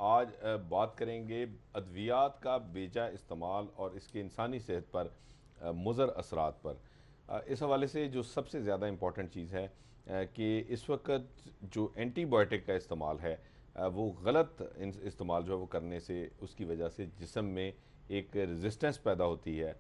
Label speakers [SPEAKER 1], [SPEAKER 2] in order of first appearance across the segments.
[SPEAKER 1] आज बात करेंगे अद्वियात का बेजा इस्तेमाल और इसके इंसानी सेहत पर मुज़र असरात पर। इस हवाले से जो सबसे ज़्यादा इम्पॉर्टेंट चीज़ है कि इस वक्त जो एंटीबायोटिक का इस्तेमाल है वो गलत इस्तेमाल जो है वो करने से उसकी वजह से जिस्म में एक रेजिस्टेंस पैदा होती है,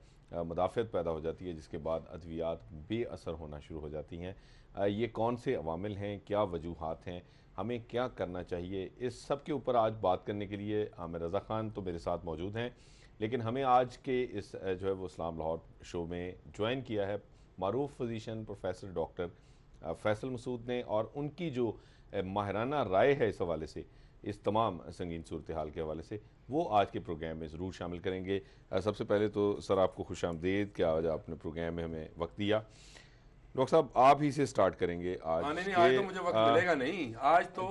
[SPEAKER 1] मुदाफ़त पैदा हो जाती है, जिसके बाद अद्वियात बेअसर होना शुरू हो जाती हैं। ये कौन से अवामिल हैं, क्या वजूहात हैं, हमें क्या करना चाहिए, इस सब के ऊपर आज बात करने के लिए आमिर रज़ा ख़ान तो मेरे साथ मौजूद हैं। लेकिन हमें आज के इस जो है वो इस्लाम लाहौर शो में ज्वाइन किया है मारूफ physician professor doctor Faisal Masood ने, और उनकी जो माहिराना राय है इस हवाले से, इस तमाम संगीन सूरत हाल के हवाले से, वो आज के प्रोग्राम में ज़रूर शामिल करेंगे। सबसे पहले तो सर आपको खुशामदीद कि आज आपने प्रोग्राम में हमें वक्त दिया। डॉक्टर साहब आप ही से स्टार्ट करेंगे आज
[SPEAKER 2] हाँ, नहीं नहीं, आज
[SPEAKER 1] के
[SPEAKER 2] तो मुझे वक्त मिलेगा नहीं। आज तो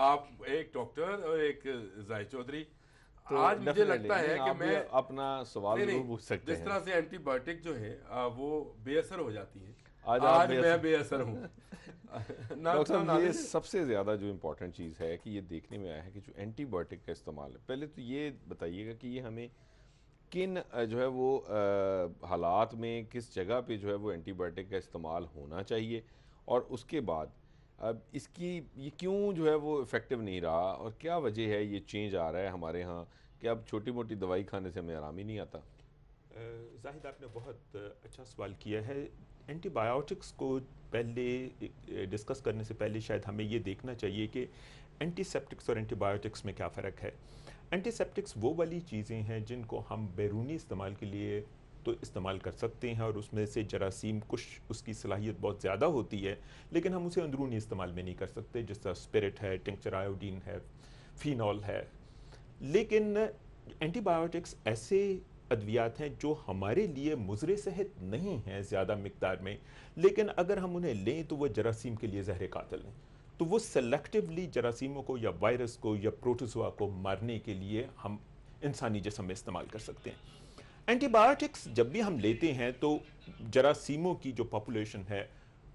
[SPEAKER 2] आप एक डॉक्टर और एक जाहिद चौधरी।
[SPEAKER 1] तो
[SPEAKER 2] आज मुझे
[SPEAKER 1] डेफिनेटली
[SPEAKER 2] लगता
[SPEAKER 1] नहीं,
[SPEAKER 2] है कि
[SPEAKER 1] आप भी
[SPEAKER 2] मैं
[SPEAKER 1] अपना सवाल
[SPEAKER 2] नहीं
[SPEAKER 1] ज़रूर
[SPEAKER 2] नहीं,
[SPEAKER 1] पूछ सकते
[SPEAKER 2] जिस
[SPEAKER 1] हैं।
[SPEAKER 2] तरह से एंटीबायोटिक जो है वो बेअसर हो जाती है।
[SPEAKER 1] आज आप
[SPEAKER 2] आज मैं बेअसर हूँ।
[SPEAKER 1] डॉक्टर
[SPEAKER 2] ना
[SPEAKER 1] साहब ये
[SPEAKER 2] नॉलेज।
[SPEAKER 1] सबसे ज़्यादा जो इम्पोर्टेंट चीज़ है कि ये देखने में आया है कि जो एंटीबायोटिक का इस्तेमाल है, पहले तो ये बताइएगा कि ये हमें किन जो है वो हालात में किस जगह पे जो है वो एंटीबायोटिक का इस्तेमाल होना चाहिए, और उसके बाद अब इसकी ये क्यों जो है वो इफ़ेक्टिव नहीं रहा, और क्या वजह है ये चेंज आ रहा है हमारे यहाँ कि अब छोटी मोटी दवाई खाने से हमें आराम ही नहीं आता।
[SPEAKER 3] जाहिद आपने बहुत अच्छा सवाल किया है। एंटीबायोटिक्स को पहले डिस्कस करने से पहले शायद हमें ये देखना चाहिए कि एंटीसेप्टिक्स और एंटीबायोटिक्स में क्या फ़र्क है। एंटीसेप्टिक्स वो वाली चीज़ें हैं जिनको हम बैरूनी इस्तेमाल के लिए तो इस्तेमाल कर सकते हैं, और उसमें से जरासीम कुछ उसकी सलाहियत बहुत ज़्यादा होती है, लेकिन हम उसे अंदरूनी इस्तेमाल में नहीं कर सकते, जिस तरह स्पिरिट है, टिंक्चर आयोडीन है, फिनॉल है। लेकिन एंटीबायोटिक्स ऐसे अद्वियात हैं जो हमारे लिए मुज़र सेहत नहीं हैं ज़्यादा मकदार में, लेकिन अगर हम उन्हें लें तो वह जरासीम के लिए ज़हर कातिल हैं। तो वो सेलेक्टिवली जरासीमों को या वायरस को या प्रोटोजोआ को मारने के लिए हम इंसानी जिस्म में इस्तेमाल कर सकते हैं। एंटीबायोटिक्स जब भी हम लेते हैं तो जरासीमों की जो पॉपुलेशन है,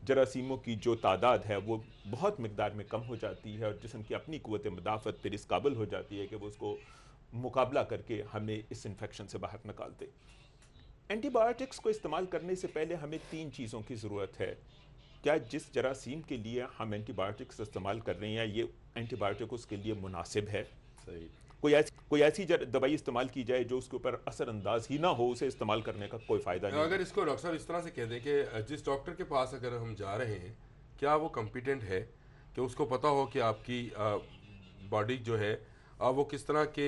[SPEAKER 3] जरासीमों की जो तादाद है वो बहुत मकदार में कम हो जाती है, और जिस्म की अपनी क़ुव्वत मुदाफ़त फिर इस काबिल हो जाती है कि वो उसको मुकाबला करके हमें इस इन्फेक्शन से बाहर निकाल दे। एंटीबायोटिक्स को इस्तेमाल करने से पहले हमें 3 चीज़ों की ज़रूरत है। क्या जिस जरासीम के लिए हम एंटीबायोटिक्स इस्तेमाल कर रहे हैं ये एंटीबायोटिक उसके लिए मुनासिब है।
[SPEAKER 1] सही।
[SPEAKER 3] कोई ऐसी दवाई इस्तेमाल की जाए जो उसके ऊपर असरअंदाज ही ना हो, उसे इस्तेमाल करने का कोई फ़ायदा नहीं
[SPEAKER 2] अगर
[SPEAKER 3] है।
[SPEAKER 2] इसको डॉक्टर साहब इस तरह से कह दें कि जिस डॉक्टर के पास अगर हम जा रहे हैं, क्या वो कॉम्पिटेंट है कि उसको पता हो कि आपकी बॉडी जो है वो किस तरह के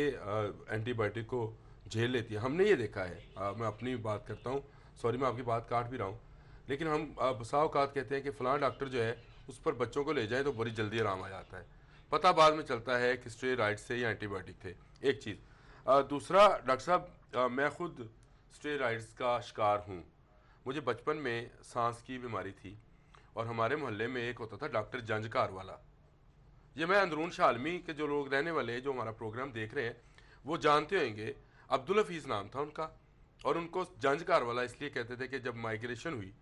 [SPEAKER 2] एंटीबायोटिक को झेल लेती है। हमने ये देखा है, मैं अपनी बात करता हूँ, सॉरी मैं आपकी बात काट भी रहा हूँ, लेकिन हम बसा औकात कहते हैं कि फ़लाँ डॉक्टर जो है उस पर बच्चों को ले जाए तो बड़ी जल्दी आराम आ जाता है। पता बाद में चलता है कि स्टेरॉइड से या एंटीबायोटिक थे। एक चीज़। दूसरा डॉक्टर साहब, मैं खुद स्टेरॉइड्स का शिकार हूँ। मुझे बचपन में सांस की बीमारी थी, और हमारे मोहल्ले में एक होता था डॉक्टर जंजकार वाला। ये मैं अंदरून शालमी के जो लोग रहने वाले हैं जो हमारा प्रोग्राम देख रहे हैं वो जानते होंगे। अब्दुल हफीज़ नाम था उनका, और उनको जंजकार वाला इसलिए कहते थे कि जब माइग्रेशन हुई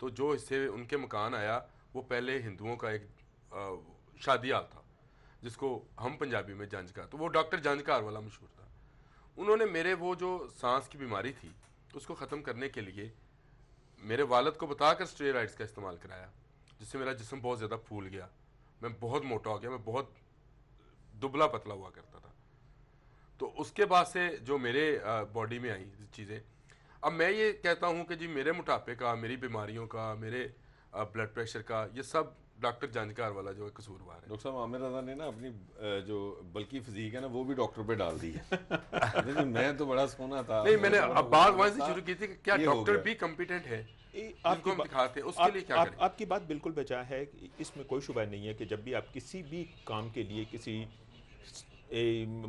[SPEAKER 2] तो जो हिस्से उनके मकान आया वो पहले हिंदुओं का एक शादी हाल था, जिसको हम पंजाबी में जंजकार, तो वो डॉक्टर जंजकार वाला मशहूर था। उन्होंने मेरे वो जो सांस की बीमारी थी उसको ख़त्म करने के लिए मेरे वालिद को बताकर स्टेरॉइड्स का इस्तेमाल कराया, जिससे मेरा जिस्म बहुत ज़्यादा फूल गया, मैं बहुत मोटा हो गया, मैं बहुत दुबला पतला हुआ करता था। तो उसके बाद से जो मेरे बॉडी में आई चीज़ें, अब मैं ये कहता हूँ कि जी मेरे मोटापे का, मेरी बीमारियों का, मेरे ब्लड प्रेशर का, ये सब डॉक्टर जानकार वाला जो है कसूरवार है।
[SPEAKER 1] डॉक्टर साहब आमिर रज़ा ने ना अपनी जो बल्कि फिजीक है ना वो भी डॉक्टर पे डाल दी है। लेकिन मैं तो बड़ा सोना था,
[SPEAKER 2] नहीं,
[SPEAKER 1] मैं
[SPEAKER 2] मैंने
[SPEAKER 1] तो बड़ा
[SPEAKER 2] अब बात वहां
[SPEAKER 1] खूबसूरत
[SPEAKER 2] से
[SPEAKER 1] था,
[SPEAKER 2] शुरू की थी कि क्या
[SPEAKER 1] ये हो
[SPEAKER 2] डॉक्टर
[SPEAKER 1] गया।
[SPEAKER 2] भी कॉम्पिटेंट है
[SPEAKER 3] आपकी
[SPEAKER 2] जिनको हम
[SPEAKER 3] बा-
[SPEAKER 2] दिखाते हैं, उसके लिए क्या करें।
[SPEAKER 3] आपकी बात बिल्कुल बचा है। इसमें कोई शुबा नहीं है कि जब भी आप किसी भी काम के लिए किसी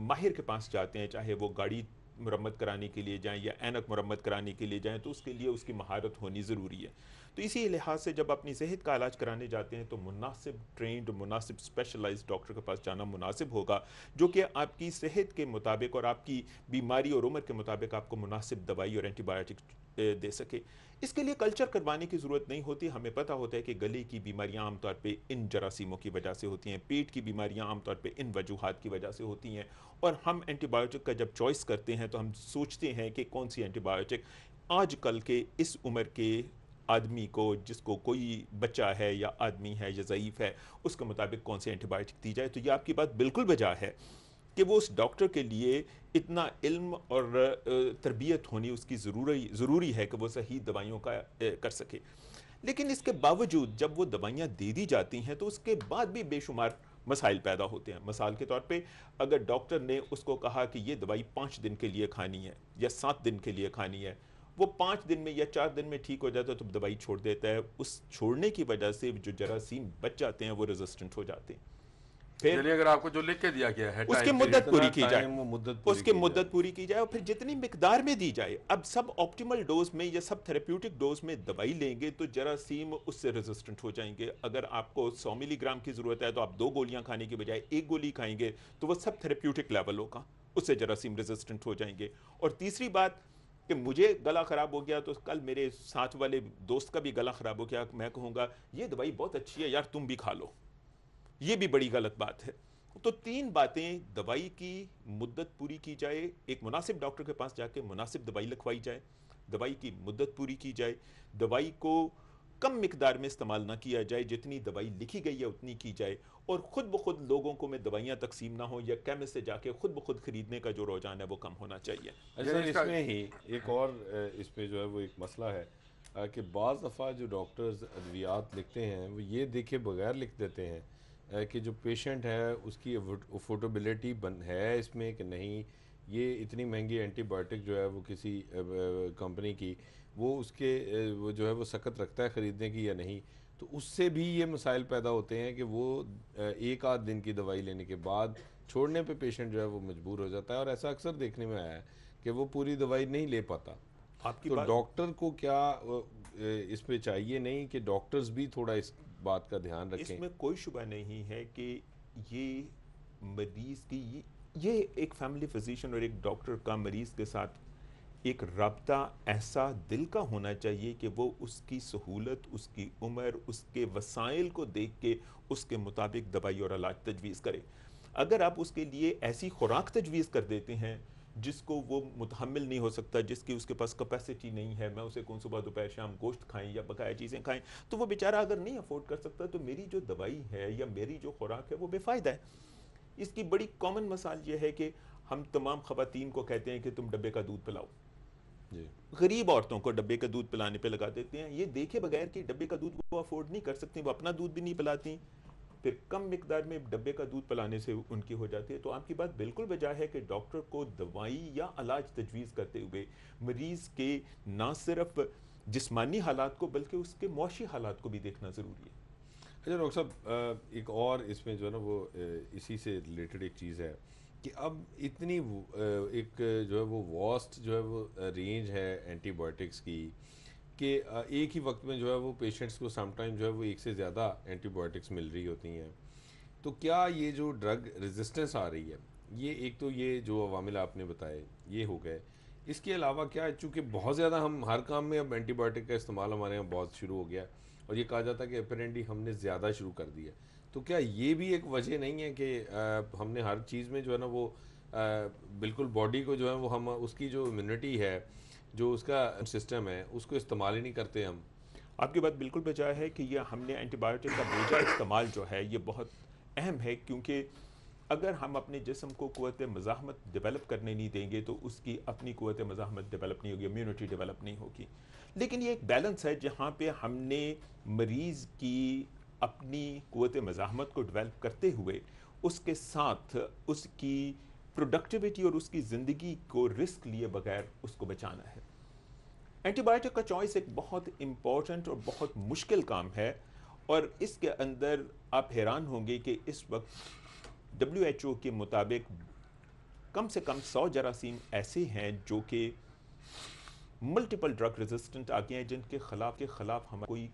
[SPEAKER 3] माहिर के पास जाते हैं, चाहे वो गाड़ी मरम्मत कराने के लिए जाएं या ऐनक मरम्मत कराने के लिए जाएं, तो उसके लिए उसकी महारत होनी ज़रूरी है। तो इसी लिहाज से जब अपनी सेहत का इलाज कराने जाते हैं तो मुनासिब ट्रेंड, मुनासिब स्पेशलाइज्ड डॉक्टर के पास जाना मुनासिब होगा, जो कि आपकी सेहत के मुताबिक और आपकी बीमारी और उम्र के मुताबिक आपको मुनासिब दवाई और एंटीबायोटिक दे सके। इसके लिए कल्चर करवाने की ज़रूरत नहीं होती। हमें पता होता है कि गले की बीमारियां आमतौर पे इन जरासीमों की वजह से होती हैं, पेट की बीमारियां आमतौर पे इन वजूहात की वजह से होती हैं, और हम एंटीबायोटिक का जब चॉइस करते हैं तो हम सोचते हैं कि कौन सी एंटीबायोटिक आजकल के इस उम्र के आदमी को, जिसको कोई बच्चा है या आदमी है या ज़यीफ़ है, उसके मुताबिक कौन सी एंटीबायोटिक दी जाए। तो ये आपकी बात बिल्कुल बजा है कि वो उस डॉक्टर के लिए इतना इल्म और तरबियत होनी उसकी ज़रूरी है कि वो सही दवाइयों का कर सके। लेकिन इसके बावजूद जब वो दवाइयाँ दे दी जाती हैं तो उसके बाद भी बेशुमार मसाइल पैदा होते हैं। मिसाल के तौर पे अगर डॉक्टर ने उसको कहा कि ये दवाई 5 दिन के लिए खानी है या 7 दिन के लिए खानी है, वो 5 दिन में या 4 दिन में ठीक हो जाता है तो दवाई छोड़ देता है। उस छोड़ने की वजह से जो जरासीम बच जाते हैं वो रेजिस्टेंट हो जाते हैं। फिर
[SPEAKER 2] चलिए, अगर आपको जो लिख के दिया गया है
[SPEAKER 3] उसकी
[SPEAKER 2] टाइम
[SPEAKER 3] मुद्दत पूरी की जाए, उसकी
[SPEAKER 1] की
[SPEAKER 3] मुद्दत पूरी की जाए और फिर जितनी मिकदार में दी जाए। अब सब ऑप्टिमल डोज में या सब थेरेप्यूटिक डोज में दवाई लेंगे तो जरासीम उससे रेजिस्टेंट हो जाएंगे। अगर आपको 100 मिलीग्राम की ज़रूरत है तो आप 2 गोलियां खाने की बजाय 1 गोली खाएंगे तो वह सब थेरेप्यूटिक लेवल होगा, उससे जरासीम रेजिस्टेंट हो जाएंगे। और तीसरी बात कि मुझे गला ख़राब हो गया तो कल मेरे साथ वाले दोस्त का भी गला ख़राब हो गया, मैं कहूँगा ये दवाई बहुत अच्छी है यार, तुम भी खा लो। ये भी बड़ी गलत बात है। तो 3 बातें: दवाई की मुद्दत पूरी की जाए, एक मुनासिब डॉक्टर के पास जाके मुनासिब दवाई लिखवाई जाए, दवाई की मुद्दत पूरी की जाए, दवाई को कम मिकदार में इस्तेमाल ना किया जाए, जितनी दवाई लिखी गई है उतनी की जाए, और ख़ुद ब खुद लोगों को में दवाइयाँ तकसीम ना हो या केमिस्ट से जाके ख़ुद ब खुद ख़रीदने का जो रुझान है वो कम होना चाहिए।
[SPEAKER 1] अच्छा, इसमें ही एक और इसमें जो है वो एक मसला है कि बाज़ दफ़ा जो डॉक्टर्स अद्वियात लिखते हैं वो ये देखे बगैर लिख देते हैं कि जो पेशेंट है उसकी अफोर्डेबिलिटी है इसमें कि नहीं, ये इतनी महंगी एंटीबायोटिक जो है वो किसी कंपनी की वो उसके वो जो है वो सकत रखता है ख़रीदने की या नहीं। तो उससे भी ये मसाइल पैदा होते हैं कि वो एक आध दिन की दवाई लेने के बाद छोड़ने पे पेशेंट जो है वो मजबूर हो जाता है, और ऐसा अक्सर देखने में आया है कि वो पूरी दवाई नहीं ले पाता।
[SPEAKER 3] आपकी
[SPEAKER 1] तो
[SPEAKER 3] बात
[SPEAKER 1] डॉक्टर को क्या इस पे चाहिए नहीं कि डॉक्टर्स भी थोड़ा इस बात का ध्यान रखें?
[SPEAKER 3] इसमें कोई शुबा नहीं है कि ये मरीज की ये एक फैमिली फिजिशियन और एक डॉक्टर का मरीज के साथ एक रब्ता ऐसा दिल का होना चाहिए कि वो उसकी सहूलत, उसकी उम्र, उसके वसाइल को देख के उसके मुताबिक दवाई और इलाज तजवीज़ करे। अगर आप उसके लिए ऐसी खुराक तजवीज़ कर देते हैं जिसको वो मुतहम्मिल नहीं हो सकता, जिसकी उसके पास कैपेसिटी नहीं है, मैं उसे कौन सुबह दोपहर शाम गोश्त खाएं या बकाया चीज़ें खाएं, तो वो बेचारा अगर नहीं अफोर्ड कर सकता तो मेरी जो दवाई है या मेरी जो खुराक है वो बेफ़ायदा है। इसकी बड़ी कॉमन मिसाल ये है कि हम तमाम ख़वातीन को कहते हैं कि तुम डब्बे का दूध पिलाओ, गरीब औरतों को डब्बे का दूध पिलाने पे लगा देते हैं, ये देखे बगैर कि डब्बे का दूध वो अफोर्ड नहीं कर सकती, वो अपना दूध भी नहीं पिलाती, फिर कम मिकदार में डब्बे का दूध पिलाने से उनकी हो जाती है। तो आपकी बात बिल्कुल वजह है कि डॉक्टर को दवाई या इलाज तजवीज़ करते हुए मरीज़ के ना सिर्फ जिस्मानी हालात को बल्कि उसके मुआशी हालात को भी देखना ज़रूरी है।
[SPEAKER 1] अच्छा डॉक्टर साहब, एक और इसमें जो है ना वो इसी से रिलेटेड एक चीज़ है कि अब इतनी एक जो है वो वास्ट जो है वो रेंज है एंटीबायोटिक्स की कि एक ही वक्त में जो है वो पेशेंट्स को समटाइम जो है वो एक से ज़्यादा एंटीबायोटिक्स मिल रही होती हैं। तो क्या ये जो ड्रग रेजिस्टेंस आ रही है, ये एक तो ये जो अवामिल आपने बताए ये हो गए, इसके अलावा क्या है, चूँकि बहुत ज़्यादा हम हर काम में अब एंटीबायोटिक का इस्तेमाल हमारे यहाँ बहुत शुरू हो गया और ये कहा जाता है कि अपेरेंटली हमने ज़्यादा शुरू कर दिया, तो क्या ये भी एक वजह नहीं है कि हमने हर चीज़ में जो है ना वो बिल्कुल बॉडी को जो है वो हम उसकी जो इम्यूनिटी है, जो उसका सिस्टम है, उसको इस्तेमाल ही नहीं करते हम?
[SPEAKER 3] आपकी बात बिल्कुल बजाय है कि यह हमने एंटीबायोटिक का बेजा इस्तेमाल जो है ये बहुत अहम है, क्योंकि अगर हम अपने जिस्म को क़ुव्वत मज़ाहमत डेवलप करने नहीं देंगे तो उसकी अपनी क़ुव्वत मज़ाहमत डेवलप नहीं होगी, इम्यूनिटी डेवलप नहीं होगी। लेकिन ये एक बैलेंस है जहाँ पे हमने मरीज़ की अपनी क़ुव्वत मज़ाहमत को डेवलप करते हुए उसके साथ उसकी प्रोडक्टिविटी और उसकी ज़िंदगी को रिस्क लिए बगैर उसको बचाना है। एंटीबायोटिक का चॉइस एक बहुत इम्पॉर्टेंट और बहुत मुश्किल काम है, और इसके अंदर आप हैरान होंगे कि इस वक्त WHO के मुताबिक कम से कम 100 जरासीम ऐसे हैं जो कि मल्टीपल ड्रग रेजिस्टेंट आ गए हैं जिनके खिलाफ हमारी कोई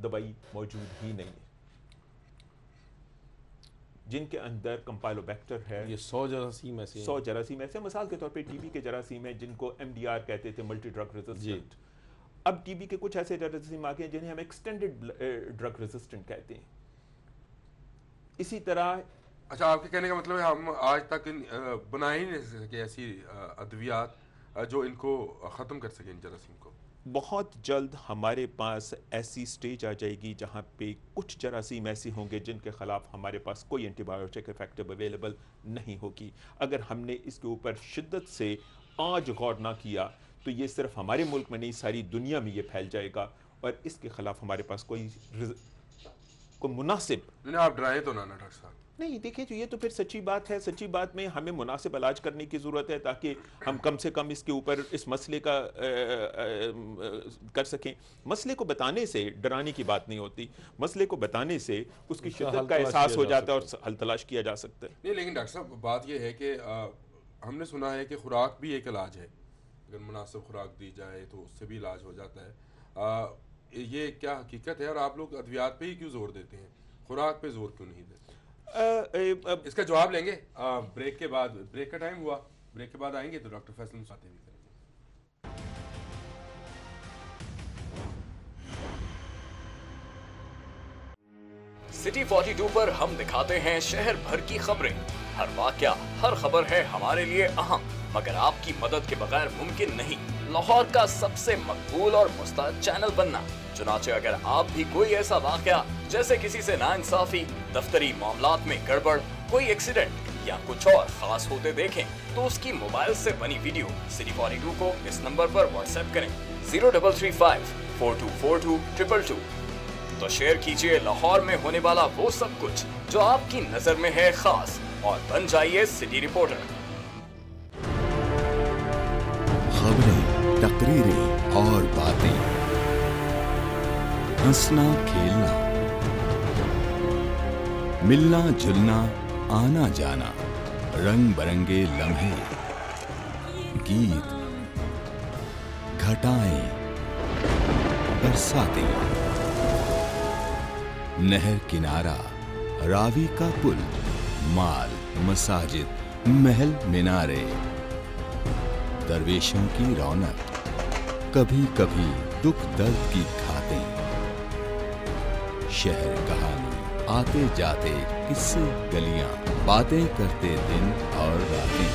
[SPEAKER 3] दवाई मौजूद ही नहीं है, जिनके अंदर कंपाइलोबैक्टर है।
[SPEAKER 1] ये 100 जरासीम ऐसे
[SPEAKER 3] 100 जरासीम ऐसे, मिसाल के तौर पे टीबी के जरासीम है जिनको MDR कहते थे, मल्टी ड्रग रेजिस्टेंट। अब टीबी के कुछ ऐसे जरासीम आ गए जिन्हें हम एक्सटेंडेड ड्रग रेजिस्टेंट कहते हैं। इसी तरह
[SPEAKER 2] अच्छा, आपके कहने का मतलब है हम आज तक बना ही नहीं सके ऐसी अद्वियात जो इनको ख़त्म कर सके इन जरासीम को।
[SPEAKER 3] बहुत जल्द हमारे पास ऐसी स्टेज आ जाएगी जहाँ पे कुछ जरासीम ऐसे होंगे जिनके खिलाफ हमारे पास कोई एंटीबायोटिक इफेक्टिव अवेलेबल नहीं होगी। अगर हमने इसके ऊपर शिद्दत से आज गौर ना किया तो ये सिर्फ हमारे मुल्क में नहीं, सारी दुनिया में ये फैल जाएगा और इसके खिलाफ हमारे पास कोई मुनासिब
[SPEAKER 2] नहीं। आप डराए तो ना डॉक्टर साहब।
[SPEAKER 3] नहीं, देखिए तो ये तो फिर सच्ची बात है। सच्ची बात में हमें मुनासिब इलाज करने की ज़रूरत है ताकि हम कम से कम इसके ऊपर इस मसले का कर सकें। मसले को बताने से डराने की बात नहीं होती, मसले को बताने से उसकी शिद्दत का एहसास हो जाता है और हल तलाश किया जा सकता है।
[SPEAKER 2] नहीं, लेकिन डॉक्टर साहब बात यह है कि हमने सुना है कि खुराक भी एक इलाज है, अगर मुनासिब खुराक दी जाए तो उससे भी इलाज हो जाता है। ये क्या हकीकत है और आप लोग अद्वियात पे ही क्यों जोर देते हैं, खुराक पे जोर क्यों नहीं देते? इसका जवाब लेंगे ब्रेक के बाद। ब्रेक का टाइम हुआ, ब्रेक के बाद आएंगे तो डॉक्टर फैसल बातें भी करेंगे।
[SPEAKER 4] सिटी 42 पर हम दिखाते हैं शहर भर की खबरें। हर वाकया, हर खबर है हमारे लिए अहम, मगर आपकी मदद के बगैर मुमकिन नहीं लाहौर का सबसे मकबूल और मुस्तैद चैनल बनना। चुनाचे अगर आप भी कोई ऐसा वाकया जैसे किसी से नाइंसाफी, दफ्तरी मामलात में गड़बड़, कोई एक्सीडेंट या कुछ और खास होते देखें तो उसकी मोबाइल से बनी वीडियो सिटी 42 को इस नंबर पर व्हाट्सएप करें 0335 4242 222। तो शेयर कीजिए लाहौर में होने वाला वो सब कुछ जो आपकी नजर में है खास और बन जाइए सिटी रिपोर्टर।
[SPEAKER 5] खबरें, तकरीरें और बातें, हंसना खेलना, मिलना जुलना, आना जाना, रंग बरंगे लम्हे, गीत, घटाएं, बरसातें, नहर किनारा, रावी का पुल, माल, मसाजिद, महल मिनारे, दरवेशों की रौनक, कभी कभी दुख दर्द की खातें, शहर कहानी, आते जाते किस्से गलियां, बातें करते दिन और रातें,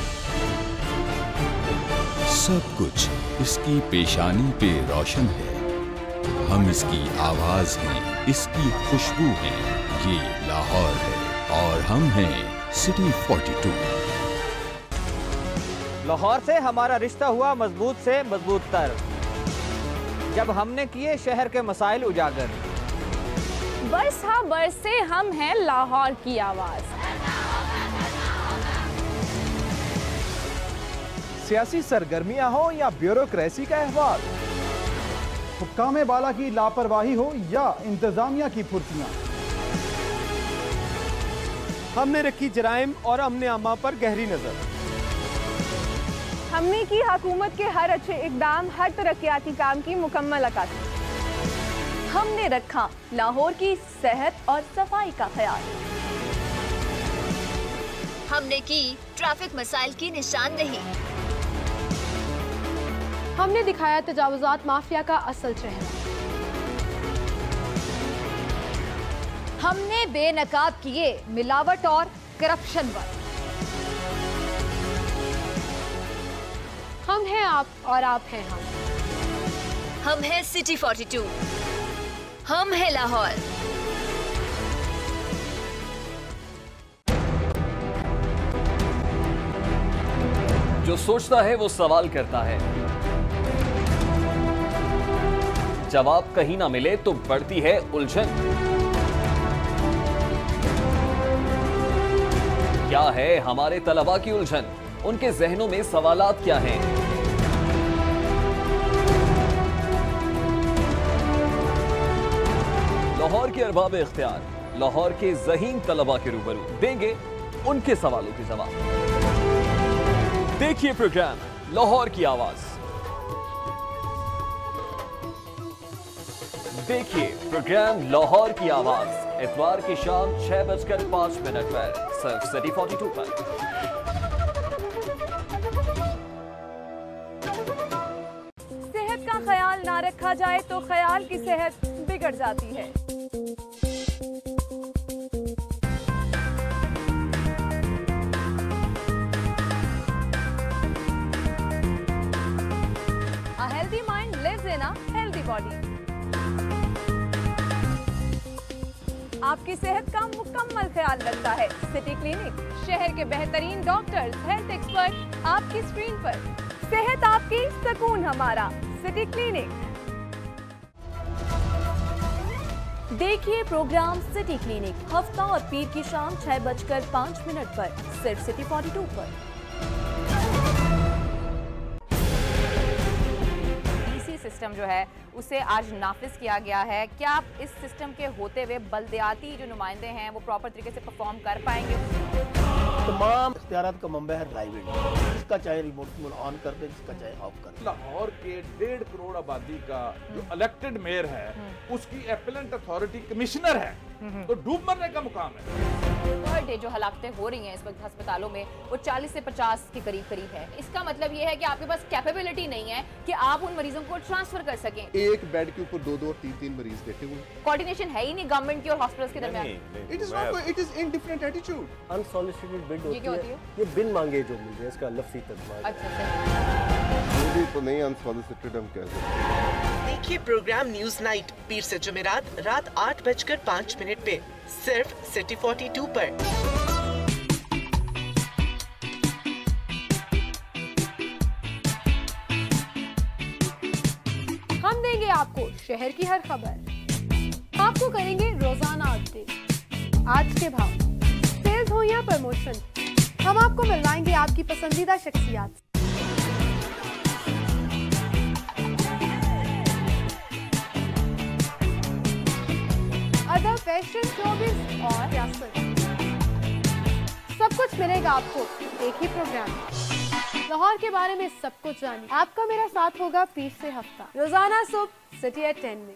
[SPEAKER 5] सब कुछ इसकी पेशानी पे रोशन है। हम इसकी आवाज हैं, इसकी खुशबू हैं। ये लाहौर है और हम हैं सिटी 42।
[SPEAKER 6] लाहौर से हमारा रिश्ता हुआ मजबूत से मजबूत तर जब हमने किए शहर के मसाइल उजागर।
[SPEAKER 7] बरस हाँ बरस से हम हैं लाहौर की आवाज।
[SPEAKER 8] सियासी सरगर्मियां हो या ब्यूरोक्रेसी का अहवाल, हुक्काम बाला की लापरवाही हो या इंतजामिया की फुर्तियां, हमने रखी जराइम और अमने आमा पर गहरी नजर।
[SPEAKER 7] हमने की हुकूमत के हर अच्छे इकदाम, हर तरक्याती काम की मुकम्मल अक्कासी। हमने रखा लाहौर की सेहत और सफाई का ख्याल।
[SPEAKER 9] हमने की ट्रैफिक मसाइल की निशानदेही।
[SPEAKER 10] हमने दिखाया तजावुजात माफिया का असल चेहरा।
[SPEAKER 9] हमने बेनकाब किए मिलावट और करप्शन पर।
[SPEAKER 10] हम हैं आप और आप हैं हम।
[SPEAKER 9] हम हैं सिटी 42। हम हैं लाहौर।
[SPEAKER 4] जो सोचता है वो सवाल करता है, जवाब कहीं ना मिले तो बढ़ती है उलझन। क्या है हमारे तलबा की उलझन? उनके जहनों में सवालात क्या हैं? लाहौर के अरबाब इख्तियार, लाहौर के ज़हीन तलबा के रूबरू देंगे उनके सवालों के जवाब। देखिए प्रोग्राम लाहौर की आवाज। देखिए प्रोग्राम लाहौर की आवाज इतवार की शाम 6:05 पर सिर्फ सिटी 42 पर।
[SPEAKER 7] सेहत का ख्याल ना रखा जाए तो ख्याल की सेहत बिगड़ जाती है। A healthy mind lives in a healthy body. आपकी सेहत का मुकम्मल ख्याल रखता है सिटी क्लिनिक। शहर के बेहतरीन डॉक्टर्स, हेल्थ एक्सपर्ट आपकी स्क्रीन पर। सेहत आपकी, सुकून हमारा, सिटी क्लिनिक। देखिए प्रोग्राम सिटी क्लिनिक हफ्ता और पीर की शाम 6:05 पर सिर्फ सिटी 42 पर।
[SPEAKER 11] सिस्टम जो है उसे आज नाफिज किया गया है। क्या आप इस सिस्टम के होते हुए बल्दियाती जो नुमाइंदे हैं वो प्रॉपर तरीके से परफॉर्म कर पाएंगे?
[SPEAKER 12] तमाम इख्तियारात का मंबा है ड्राइविंग, इसका चाहे रिमोट ऑन कर दे, इसका चाहे ऑफ कर दे।
[SPEAKER 13] लाहौर के 1.5 करोड़ आबादी का जो इलेक्टेड मेयर है उसकी एपेलेंट अथॉरिटी कमिश्नर है, तो डूब मरने का मुकाम है।
[SPEAKER 11] पर डे जो हलाकतें हो रही हैं इस वक्त अस्पतालों में वो 40 से 50 के करीब है। इसका मतलब ये है कि आपके पास कैपेबिलिटी नहीं है कि आप उन मरीजों को ट्रांसफर कर सकें।
[SPEAKER 14] एक बेड के ऊपर 2 और 3 मरीज बैठे हुए।
[SPEAKER 11] कोऑर्डिनेशन है ही नहीं गवर्नमेंट की और हॉस्पिटल्स के दरमियान।
[SPEAKER 14] It is not, it is indifferent attitude.
[SPEAKER 12] Unsolicited bid
[SPEAKER 11] ये क्या होती है?
[SPEAKER 12] ये बिन मांगे जो मिल जाए, इसका लफ्ज़ी तर्जुमा।
[SPEAKER 11] अच्छा
[SPEAKER 14] ये तो नहीं अनसॉलिसिटेड हम कह सकते।
[SPEAKER 15] देखिए प्रोग्राम न्यूज नाइट पीर से जुमेरात रात 8:05 पे सिर्फ सिटी 42 पर।
[SPEAKER 10] हम देंगे आपको शहर की हर खबर, आपको करेंगे रोजाना अपडेट, आज के भाव, सेल्स हो या प्रमोशन, हम आपको मिलवाएंगे आपकी पसंदीदा शख्सियात। अदर, फैशन, शोबिज़ और सियासत, सब कुछ मिलेगा आपको एक ही प्रोग्राम। लाहौर के बारे में सब कुछ जानिए। आपका मेरा साथ होगा पीर से हफ्ता, रोजाना सुबह सिटी एट 10 में।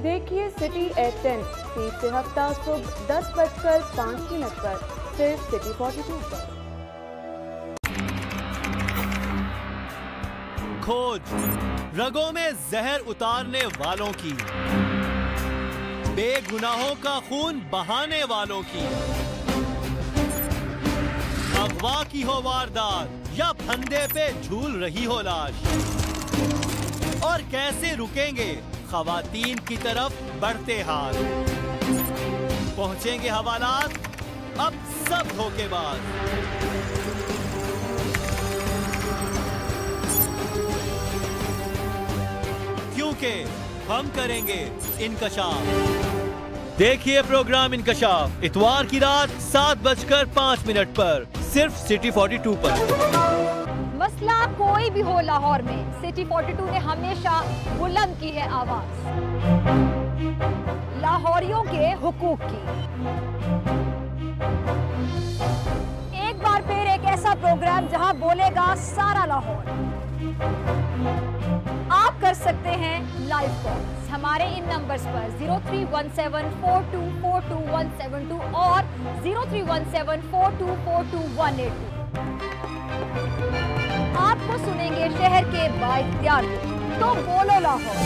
[SPEAKER 7] देखिए सिटी एट 10 पीर से हफ्ता सुबह 10:05 पर सिर्फ सिटी 42 पर।
[SPEAKER 16] खोज रगों में जहर उतारने वालों की, बेगुनाहों का खून बहाने वालों की, अगवा की हो वारदात या फंदे पे झूल रही हो लाश, और कैसे रुकेंगे खवातीन की तरफ बढ़ते हाथ। पहुंचेंगे हवालात अब सब धोखेबाज। क्योंकि हम करेंगे इनकशाफ। देखिए प्रोग्राम इनकशाफ इतवार की रात 7:05 पर सिर्फ सिटी 42 पर।
[SPEAKER 9] मसला कोई भी हो लाहौर में, सिटी 42 ने हमेशा बुलंद की है आवाज लाहौरियों के हुकूक की। एक बार फिर एक ऐसा प्रोग्राम जहां बोलेगा सारा लाहौर। आप कर सकते हैं लाइव कॉल हमारे इन नंबर्स पर 031742422172 और 031742428182। आपको सुनेंगे शहर के बाइख्तियार, तो बोलो लाहौर।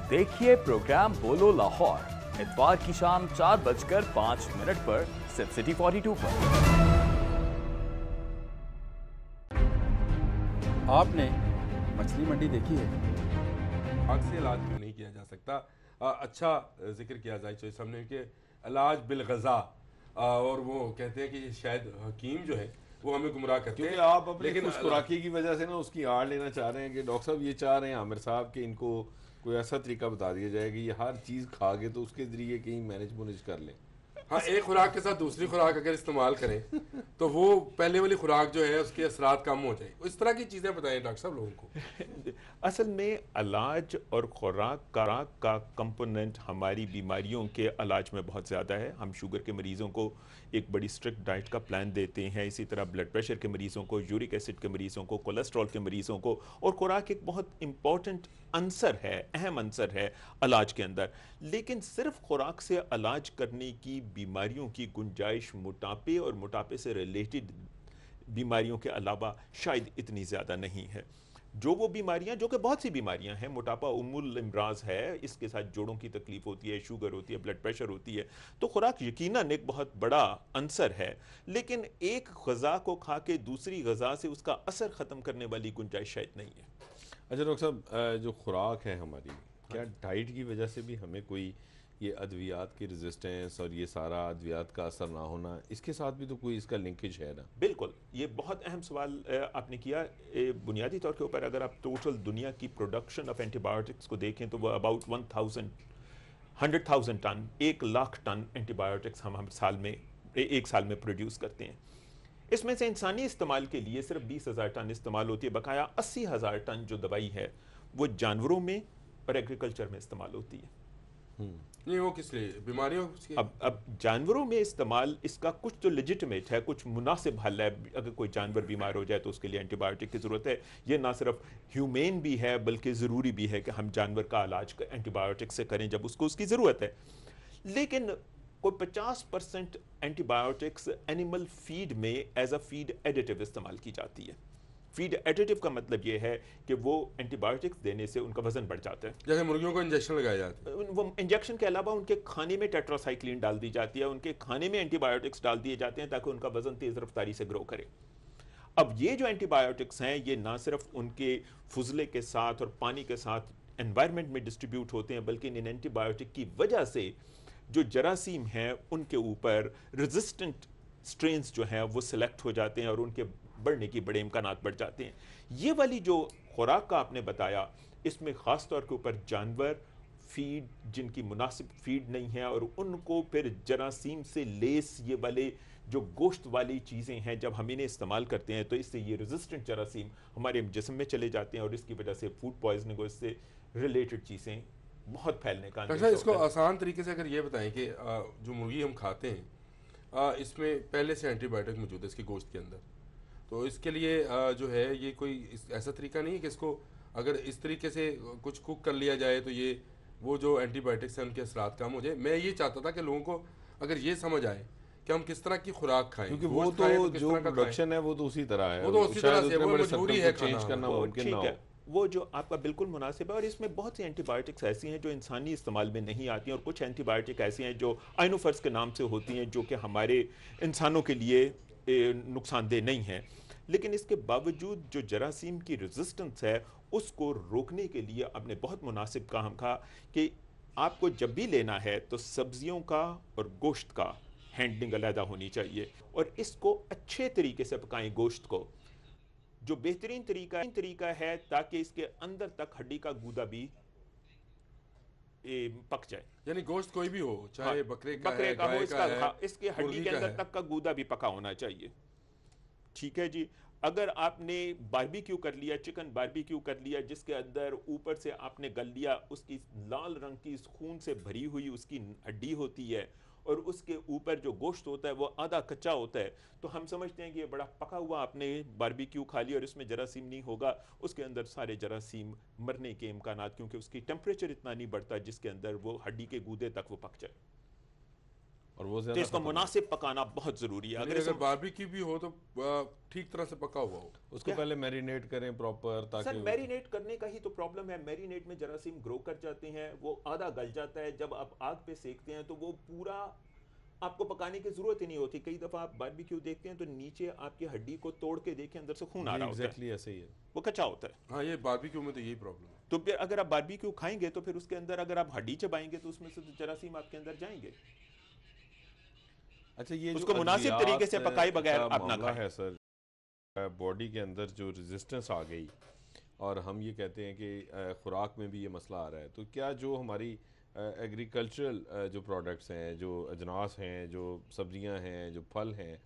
[SPEAKER 4] देखिए प्रोग्राम बोलो लाहौर इतवार की शाम 4:05 पर सिर्फ सिटी 42 पर।
[SPEAKER 13] आपने मछली मंडी देखी है?
[SPEAKER 2] आग से इलाज क्यों नहीं किया जा सकता? अच्छा जिक्र किया जाए तो सामने कि इलाज बिलगज़ा, और वो कहते हैं कि शायद हकीम जो है वो हमें गुमराह करते हैं।
[SPEAKER 1] आप अपनी खुराकी की वजह से ना उसकी आड़ लेना चाह रहे हैं कि डॉक्टर साहब ये चाह रहे हैं आमिर साहब कि इनको कोई ऐसा तरीका बता दिया जाए कि ये हर चीज़ खा के तो उसके ज़रिए कहीं मैनेज कर लें।
[SPEAKER 2] हाँ, एक खुराक के साथ दूसरी खुराक अगर इस्तेमाल करें तो वो पहले वाली खुराक जो है उसके असरात कम हो जाए, इस तरह की चीज़ें बताएं डॉक्टर साहब लोगों को।
[SPEAKER 3] असल में इलाज और खुराक का कंपोनेंट हमारी बीमारियों के इलाज में बहुत ज़्यादा है। हम शुगर के मरीज़ों को एक बड़ी स्ट्रिक्ट डाइट का प्लान देते हैं, इसी तरह ब्लड प्रेशर के मरीज़ों को, यूरिक एसिड के मरीज़ों को, कोलेस्ट्रॉल के मरीज़ों को, और खुराक एक बहुत इंपॉर्टेंट अंसर है, अहम अंसर है इलाज के अंदर। लेकिन सिर्फ खुराक से इलाज करने की बीमारियों की गुंजाइश मोटापे और मोटापे से रिलेटेड बीमारियों के अलावा शायद इतनी ज़्यादा नहीं है। जो वो बीमारियां, जो कि बहुत सी बीमारियां हैं, मोटापा उम्मुल इमराज है, इसके साथ जोड़ों की तकलीफ होती है, शुगर होती है, ब्लड प्रेशर होती है, तो खुराक यकीनन एक बहुत बड़ा अंसर है। लेकिन एक ग़ज़ा को खा के दूसरी ग़ज़ा से उसका असर ख़त्म करने वाली गुंजाइश शायद नहीं है।
[SPEAKER 1] अच्छा डॉक्टर साहब, जो खुराक है हमारी, क्या डाइट की वजह से भी हमें कोई ये अद्वियात की रेजिस्टेंस और ये सारा अद्वियात का असर ना होना, इसके साथ भी तो कोई इसका लिंकेज है ना?
[SPEAKER 3] बिल्कुल, ये बहुत अहम सवाल आपने किया। बुनियादी तौर के ऊपर अगर आप टोटल दुनिया की प्रोडक्शन ऑफ एंटीबायोटिक्स को देखें तो वो अबाउट 100,000 टन, 1,00,000 टन एंटीबायोटिक्स हम साल में एक साल में प्रोड्यूस करते हैं। इसमें से इंसानी इस्तेमाल के लिए सिर्फ 20,000 टन इस्तेमाल होती है, बकाया 80,000 टन जो दवाई है वो जानवरों में और एग्रीकल्चर में इस्तेमाल होती है।
[SPEAKER 2] नहीं, वो किस लिए? बीमारियों?
[SPEAKER 3] अब जानवरों में इस्तेमाल इसका कुछ तो लेजिटिमेट है, कुछ मुनासिब हल है। अगर कोई जानवर बीमार हो जाए तो उसके लिए एंटीबायोटिक की ज़रूरत है। ये ना सिर्फ ह्यूमेन भी है बल्कि ज़रूरी भी है कि हम जानवर का इलाज एंटीबायोटिक से करें जब उसको उसकी ज़रूरत है। लेकिन कोई 50% एंटीबायोटिक्स एनिमल फीड में एज अ फीड एडिटिव इस्तेमाल की जाती है। फीड एडिटिव का मतलब ये है कि वो एंटीबायोटिक्स देने से उनका वजन बढ़ जाता है।
[SPEAKER 2] जैसे मुर्गियों को इंजेक्शन लगाए जाते हैं,
[SPEAKER 3] वो इंजेक्शन के अलावा उनके खाने में टेट्रासाइक्लिन डाल दी जाती है, उनके खाने में एंटीबायोटिक्स डाल दिए जाते हैं ताकि उनका वजन तेज रफ्तारी से ग्रो करे। अब ये जो एंटीबायोटिक्स हैं ये ना सिर्फ उनके फुजले के साथ और पानी के साथ एनवायरनमेंट में डिस्ट्रीब्यूट होते हैं, बल्कि इन एंटीबायोटिक की वजह से जो जरासीम हैं उनके ऊपर रेजिस्टेंट स्ट्रेन्स जो हैं वो सिलेक्ट हो जाते हैं और उनके बढ़ने की बड़े इम्कानात बढ़ जाते हैं। ये वाली जो खुराक का आपने बताया, इसमें ख़ास तौर के ऊपर जानवर फीड जिनकी मुनासिब फीड नहीं है और उनको फिर जरासीम से लेस ये वाले जो गोश्त वाली चीज़ें हैं, जब हम इन्हें इस्तेमाल करते हैं तो इससे ये रेजिस्टेंट जरासीम हमारे जिस्म में चले जाते हैं और इसकी वजह से फूड पॉइजनिंग और इससे रिलेटेड चीज़ें बहुत फैलने का।
[SPEAKER 2] अच्छा, इसको आसान तरीके से अगर ये बताएं कि जो मुर्गी हम खाते हैं इसमें पहले से एंटीबायोटिक मौजूद है इसके गोश्त के अंदर, तो इसके लिए जो है ये कोई ऐसा तरीका नहीं है कि इसको अगर इस तरीके से कुछ कुक कर लिया जाए तो ये वो जो एंटीबायोटिक्स हैं उनके असरात कम हो जाए? मैं ये चाहता था कि लोगों को अगर ये समझ आए कि हम किस तरह की खुराक खाएं,
[SPEAKER 1] क्योंकि वो तो जो प्रोडक्शन है वो तो उसी तरह है,
[SPEAKER 2] वो तो उसी तरह से, वो मजबूरी है
[SPEAKER 1] चेंज करना मुमकिन ना हो।
[SPEAKER 3] वो जो आपका बिल्कुल मुनासिब है, और इसमें बहुत सी एंटीबायोटिक्स ऐसी हैं जो इंसानी इस्तेमाल में नहीं आती हैं और कुछ एंटीबायोटिक ऐसी हैं जो आइनोफर्स के नाम से होती हैं जो कि हमारे इंसानों के लिए नुकसानदेह नहीं है। लेकिन इसके बावजूद जो जरासीम की रेजिस्टेंस है उसको रोकने के लिए आपने बहुत मुनासिब काम कहा कि आपको जब भी लेना है तो सब्जियों का और गोश्त का हैंडलिंग अलहदा होनी चाहिए और इसको अच्छे तरीके से पकाएं। गोश्त को जो बेहतरीन तरीका है ताकि इसके अंदर तक हड्डी का गूदा भी पक जाए,
[SPEAKER 2] यानी गोश्त कोई भी हो, चाहे बकरे का
[SPEAKER 3] हो, इसके हड्डी के अंदर तक का गूदा भी पका होना चाहिए। ठीक है जी। अगर आपने बारबेक्यू कर लिया, चिकन बारबेक्यू कर लिया जिसके अंदर ऊपर से आपने गल लिया, उसकी लाल रंग की खून से भरी हुई उसकी हड्डी होती है और उसके ऊपर जो गोश्त होता है वो आधा कच्चा होता है, तो हम समझते हैं कि ये बड़ा पका हुआ आपने बारबेक्यू खा लिया और इसमें जरासीम नहीं होगा। उसके अंदर सारे जरासीम मरने के इम्कानात, क्योंकि उसकी टेम्परेचर इतना नहीं बढ़ता जिसके अंदर वो हड्डी के गूदे तक वो पक जाए।
[SPEAKER 1] और वो
[SPEAKER 3] तो इसको मुनासिब पकाना बहुत ज़रूरी है।
[SPEAKER 2] अगर बारबेक्यू भी हो तो ठीक तरह से पका हुआ हो,
[SPEAKER 1] उसको पहले मैरिनेट करें प्रॉपर, ताकि
[SPEAKER 3] सर मैरिनेट करने का ही तो प्रॉब्लम है। मैरिनेट में जरासीम ग्रो कर जाते हैं, वो आधा गल जाता है। जब आप आग पे सेकते हैं तो वो पूरा आपको पकाने की जरूरत ही नहीं होती। कई दफा आप बारबेक्यू देखते हैं तो नीचे आपकी हड्डी को तोड़ के देखें, अंदर से खून आ रहा होता है।
[SPEAKER 1] एग्जैक्टली ऐसे ही है,
[SPEAKER 3] वो कच्चा होता है।
[SPEAKER 2] हाँ, ये बारबेक्यू में तो यही प्रॉब्लम है।
[SPEAKER 3] तो फिर अगर आप बारबेक्यू खाएंगे तो फिर उसके अंदर अगर आप हड्डी चबाएंगे तो उसमें से जरासीम आपके अंदर जाएंगे।
[SPEAKER 1] अच्छा, ये
[SPEAKER 3] उसको मुनासिब तरीके से पकाए बगैर आप ना खाएं।
[SPEAKER 1] है सर, बॉडी के अंदर जो रेजिस्टेंस आ गई और हम ये कहते हैं कि खुराक में भी ये मसला आ रहा है, तो क्या जो हमारी एग्रीकल्चरल जो प्रोडक्ट्स हैं, जो अजनास हैं, जो सब्जियां हैं, जो फल हैं,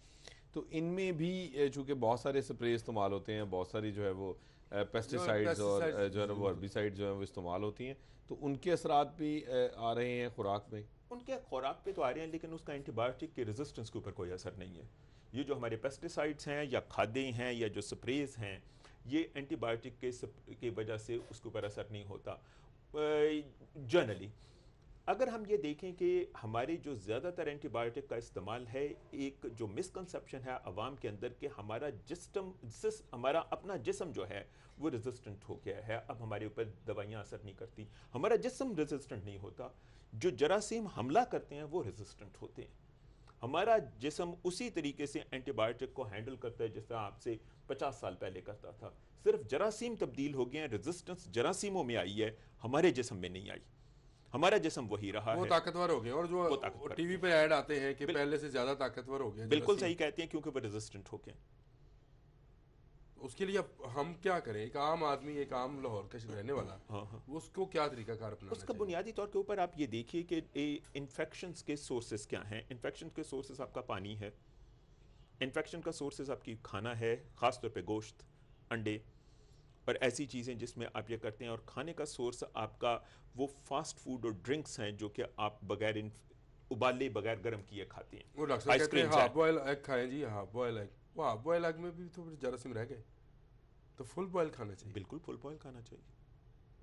[SPEAKER 1] तो इनमें भी चूँकि बहुत सारे स्प्रे इस्तेमाल होते हैं, बहुत सारी जो है वो पेस्टिसाइड्स और जो है वो हर्बिसाइड जो है वो इस्तेमाल होती हैं, तो उनके असरात भी आ रहे हैं खुराक में।
[SPEAKER 3] उनके खुराक पे तो आ रहे हैं, लेकिन उसका एंटीबायोटिक के रेजिस्टेंस के ऊपर कोई असर नहीं है। ये जो हमारे पेस्टिसाइड्स हैं या खादें हैं या जो स्प्रेज हैं, ये एंटीबायोटिक के वजह से उसके ऊपर असर नहीं होता। जनरली अगर हम ये देखें कि हमारे जो ज़्यादातर एंटीबायोटिक का इस्तेमाल है, एक जो मिसकंसेप्शन है आवाम के अंदर कि हमारा अपना जिस्म जो है वो रेजिस्टेंट हो गया है, अब हमारे ऊपर दवाइयाँ असर नहीं करती। हमारा जिस्म रेजिस्टेंट नहीं होता, जो जरासीम हमला करते हैं वो रेजिस्टेंट होते हैं। हमारा जिस्म उसी तरीके से एंटीबायोटिक को हैंडल करता है जैसा आपसे 50 साल पहले करता था, सिर्फ जरासीम तब्दील हो गए हैं, रेजिस्टेंस जरासीमों में आई है, हमारे जिस्म में नहीं आई। हमारा जिस्म वही रहा
[SPEAKER 2] वो
[SPEAKER 3] है,
[SPEAKER 2] ताकतवर हो गए। और जो टीवी पे ऐड आते हैं कि पहले से ज्यादा ताकतवर हो गए,
[SPEAKER 3] बिल्कुल सही कहते हैं, क्योंकि वो रेजिस्टेंट हो गए।
[SPEAKER 2] उसके लिए अब हम क्या करें? एक आम आदमी, एक आम लाहौर का रहने वाला, उसको क्या तरीकाकार अपनाना
[SPEAKER 3] उसका बुनियादी तौर के ऊपर आप ये देखिए कि इन्फेक्शंस के सोर्सेज क्या हैं। इन्फेक्शन के सोर्सेज आपका पानी है, इन्फेक्शन का सोर्सेज आपकी खाना है, ख़ास तौर पे गोश्त, अंडे और ऐसी चीज़ें जिसमें आप ये करते हैं। और खाने का सोर्स आपका वो फास्ट फूड और ड्रिंक्स हैं जो कि आप बगैर उबाले, बगैर गर्म किए खाते हैं।
[SPEAKER 2] वो डॉक्टर साहब कहते हैं हाफ बॉयल एग खाएं जी, हाफ बॉयल एग। वो हाफ बॉयल एग में भी तो जरासीम रह गए, तो फुल बॉयल खाना चाहिए।
[SPEAKER 3] बिल्कुल फुल बॉयल खाना चाहिए।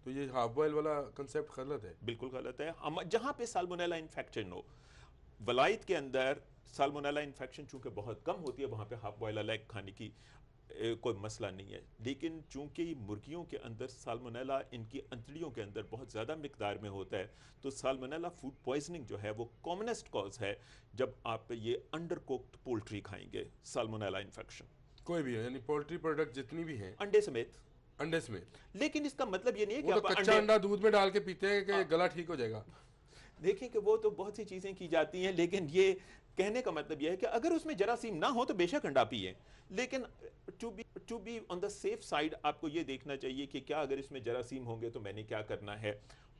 [SPEAKER 2] तो ये हाफ बॉयल वाला कंसेप्ट गलत है,
[SPEAKER 3] बिल्कुल गलत है। जहाँ पे साल्मोनेला इन्फेक्शन हो, वलायत के अंदर साल्मोनेला इन्फेक्शन चूँकि बहुत कम होती है, वहाँ पे हाफ बॉयल एग खाने की कोई मसला नहीं है। लेकिन चूंकि मुर्गियों के अंदर साल्मोनेला इनकी अंतड़ियों के अंदर बहुत ज़्यादा मिकदार में होता है, तो साल्मोनेला फूड पॉइजनिंग जो है वो कॉमनेस्ट कॉज है जब आप ये अंडर कुक्ड पोल्ट्री खाएंगे। साल्मोनेला इन्फेक्शन
[SPEAKER 2] कोई भी है, यानी पोल्ट्री प्रोडक्ट जितनी भी हैं,
[SPEAKER 3] अंडे समेत। लेकिन इसका मतलब ये नहीं है कि
[SPEAKER 2] आप कच्चा अंडा दूध में डाल के पीते हैं कि गला ठीक हो जाएगा।
[SPEAKER 3] देखें कि वो तो बहुत सी चीज़ें की जाती हैं, लेकिन ये कहने का मतलब यह है कि अगर उसमें जरासीम ना हो तो बेशक अंडा पिए, लेकिन to be on the safe side आपको ये देखना चाहिए कि क्या अगर इसमें जरासीम होंगे तो मैंने क्या करना है।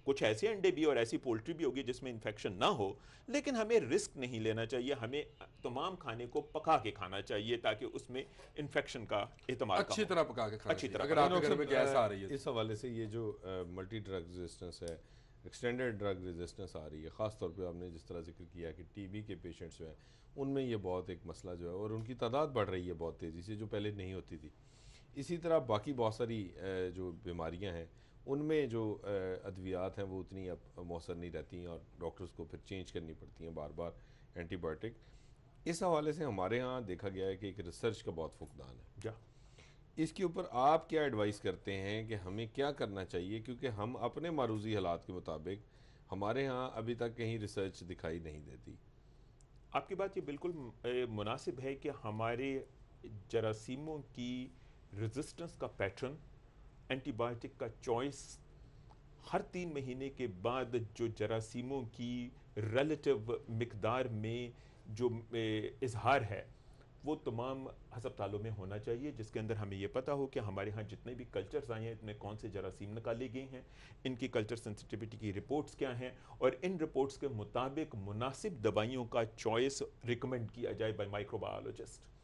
[SPEAKER 3] कुछ ऐसे अंडे भी और ऐसी पोल्ट्री भी होगी जिसमें इन्फेक्शन ना हो, लेकिन हमें रिस्क नहीं लेना चाहिए। हमें तमाम खाने को पका के खाना चाहिए ताकि उसमें इन्फेक्शन का एहतमाल
[SPEAKER 2] अच्छी तरह पका के खाना
[SPEAKER 3] अच्छी तरह।
[SPEAKER 2] अगर आपके घर में गैस आ रही है,
[SPEAKER 1] इस हवाले से ये जो मल्टी ड्रग रेजिस्टेंस है, एक्सटेंडेड ड्रग रेजिस्टेंस आ रही है, ख़ास तौर पे आपने जिस तरह जिक्र किया कि टीबी के पेशेंट्स जो हैं उनमें ये बहुत एक मसला जो है, और उनकी तादाद बढ़ रही है बहुत तेज़ी से, जो पहले नहीं होती थी। इसी तरह बाकी बहुत सारी जो बीमारियां हैं उनमें जो अद्वियात हैं वो उतनी अब मौसर नहीं रहती हैं और डॉक्टर्स को फिर चेंज करनी पड़ती हैं बार बार एंटीबायोटिक। इस हवाले से हमारे यहाँ देखा गया है कि एक रिसर्च का बहुत फुकदान है। इसके ऊपर आप क्या एडवाइस करते हैं कि हमें क्या करना चाहिए, क्योंकि हम अपने मारूजी हालात के मुताबिक हमारे यहाँ अभी तक कहीं रिसर्च दिखाई नहीं देती।
[SPEAKER 3] आपकी बात ये बिल्कुल मुनासिब है कि हमारे जरासीमों की रेजिस्टेंस का पैटर्न, एंटीबायोटिक का चॉइस, हर 3 महीने के बाद जो जरासीमों की रिलेटिव मिकदार में जो इजहार है वो तमाम हस्पतालों में होना चाहिए, जिसके अंदर हमें ये पता हो कि हमारे यहाँ जितने भी कल्चर्स आए हैं इनमें कौन से जरासीम निकाले गए हैं, इनकी कल्चर सेंसिटिविटी की रिपोर्ट्स क्या हैं, और इन रिपोर्ट्स के मुताबिक मुनासिब दवाइयों का चॉइस रिकमेंड किया जाए बाय माइक्रोबायोलॉजिस्ट।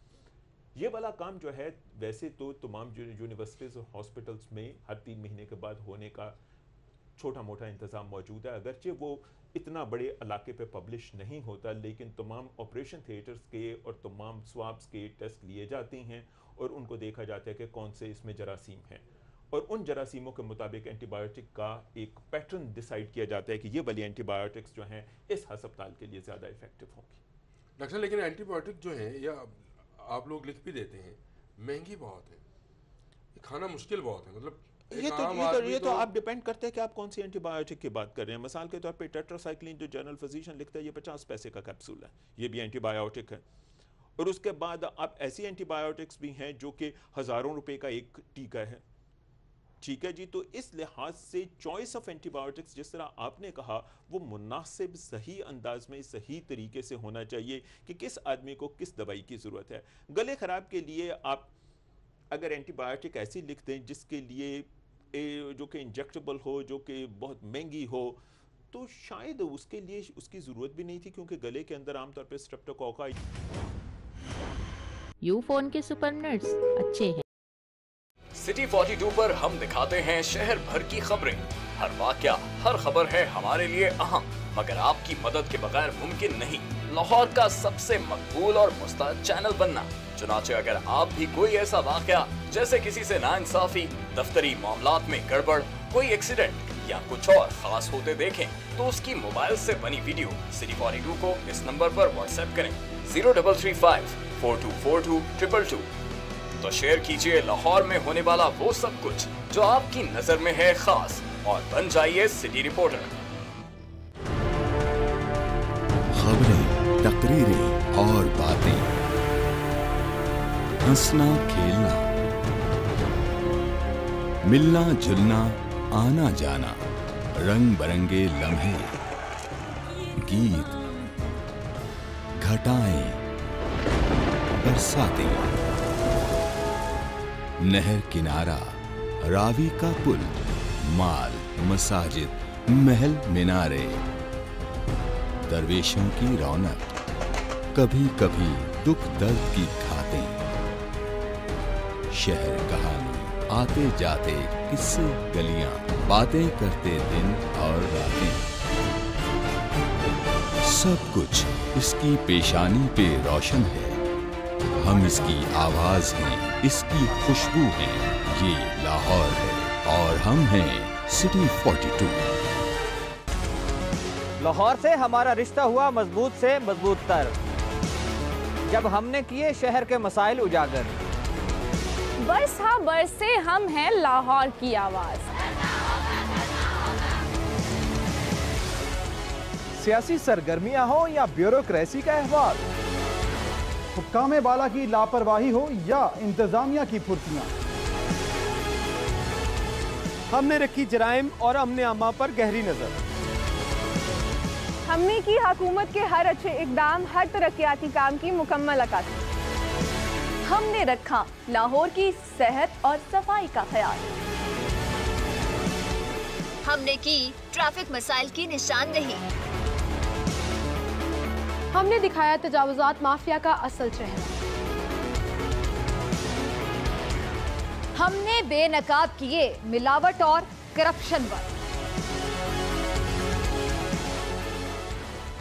[SPEAKER 3] ये वाला काम जो है वैसे तो तमाम यूनिवर्सिटीज़ और हॉस्पिटल्स में हर 3 महीने के बाद होने का छोटा मोटा इंतज़ाम मौजूद है, अगरचे वो इतना बड़े इलाके पे पब्लिश नहीं होता, लेकिन तमाम ऑपरेशन थिएटर्स के और तमाम स्वाब्स के टेस्ट लिए जाते हैं और उनको देखा जाता है कि कौन से इसमें जरासीम हैं, और उन जरासीमों के मुताबिक एंटीबायोटिक का एक पैटर्न डिसाइड किया जाता है कि ये वाली एंटीबायोटिक्स जो हैं इस हस्पताल के लिए ज़्यादा इफेक्टिव होंगी।
[SPEAKER 2] डॉक्टर, लेकिन एंटीबायोटिक जो है या आप लोग लिख भी देते हैं, महंगी बहुत है, खाना मुश्किल बहुत है। मतलब
[SPEAKER 3] ये तो आप डिपेंड करते हैं कि आप कौन सी एंटीबायोटिक की बात कर रहे हैं। मिसाल के तौर पे टेट्रासाइक्लिन जो जनरल फिजिशियन लिखता है ये 50 पैसे का कैप्सूल है, ये भी एंटीबायोटिक है। और उसके बाद आप ऐसी एंटीबायोटिक्स भी हैं जो कि हज़ारों रुपए का एक टीका है। ठीक है जी, तो इस लिहाज से चॉइस ऑफ एंटीबायोटिक्स जिस तरह आपने कहा वो मुनासिब सही अंदाज में सही तरीके से होना चाहिए कि किस आदमी को किस दवाई की ज़रूरत है। गले ख़राब के लिए आप अगर एंटीबायोटिक ऐसी लिख दें जिसके लिए जो कि इंजेक्टेबल हो, जो कि बहुत महंगी हो, तो शायद उसके लिए उसकी ज़रूरत भी नहीं थी, क्योंकि गले के अंदर आमतौर पर स्ट्रेप्टोकोका।
[SPEAKER 17] यूफोन के सुपर नट्स अच्छे हैं।
[SPEAKER 4] सिटी 42 पर हम दिखाते हैं शहर भर की खबरें। हर वाकया, हर खबर है हमारे लिए अहम, मगर आपकी मदद के बगैर मुमकिन नहीं लाहौर का सबसे मकबूल और मुस्तैद चैनल बनना। चुनाचे अगर आप भी कोई ऐसा वाकया, जैसे किसी से नाइंसाफी, दफ्तरी मामलात में गड़बड़, कोई एक्सीडेंट या कुछ और खास होते देखें, तो उसकी मोबाइल से बनी वीडियो सिटी 42 को इस नंबर पर व्हाट्सएप करें 0335 4242 222। तो शेयर कीजिए लाहौर में होने वाला वो सब कुछ जो आपकी नजर में है खास, और बन जाइए सिटी रिपोर्टर।
[SPEAKER 5] खबरें, तकरीरें और बातें, हंसना खेलना, मिलना जुलना, आना जाना, रंग बिरंगे लम्हे, गीत, घटाएं, बरसातें, नहर किनारा, रावी का पुल, माल, मसाजिद, महल मीनारे, दरवेशों की रौनक, कभी कभी दुख दर्द की घातें, शहर कहानी, आते जाते किस्से गलियां, बातें करते दिन और रातें, सब कुछ इसकी पेशानी पे रोशन है। हम इसकी आवाज हैं, इसकी खुशबू हैं। ये लाहौर है और हम हैं सिटी 42।
[SPEAKER 6] लाहौर से हमारा रिश्ता हुआ मजबूत से मजबूत तर, जब हमने किए शहर के मसाइल उजागर।
[SPEAKER 7] बस हाँ बरसे हम हैं लाहौर की आवाज।
[SPEAKER 8] सियासी सरगर्मियां हो या ब्यूरोक्रेसी का अहवाल, हुक्काम बाला की लापरवाही हो या इंतजामिया की फुर्तियां,
[SPEAKER 18] हमने रखी जराइम और अमने आमा पर गहरी नजर।
[SPEAKER 7] हमने की हुकूमत के हर अच्छे इकदाम, हर तरक्याती काम की मुकम्मल अक्कासी। हमने रखा लाहौर की सेहत और सफाई का ख्याल।
[SPEAKER 9] हमने की ट्रैफिक मसाइल की निशानदेही।
[SPEAKER 10] हमने दिखाया तजावुजात माफिया का असल चेहरा।
[SPEAKER 9] हमने बेनकाब किए मिलावट और करप्शन पर।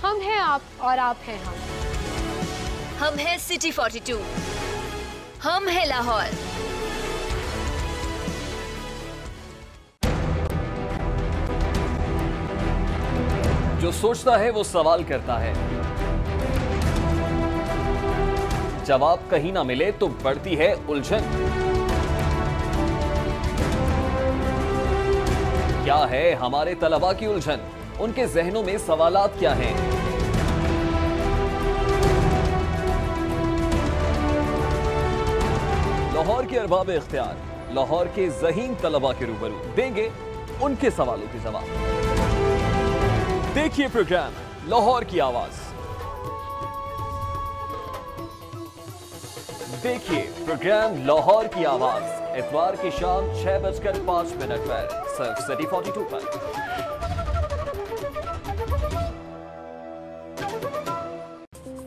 [SPEAKER 10] हम हैं आप और आप हैं हम।
[SPEAKER 9] हम हैं सिटी 42। हम हैं लाहौर।
[SPEAKER 4] जो सोचता है वो सवाल करता है, जवाब कहीं ना मिले तो बढ़ती है उलझन। क्या है हमारे तलबा की उलझन? उनके जहनों में सवालात क्या हैं? लाहौर के अरबाब इख्तियार, लाहौर के ज़हीन तलबा के रूबरू देंगे उनके सवालों के जवाब। देखिए प्रोग्राम लाहौर की आवाज। देखिए प्रोग्राम लाहौर की आवाज इतवार की शाम 6:05 पर सिर्फ सिटी 42 पर।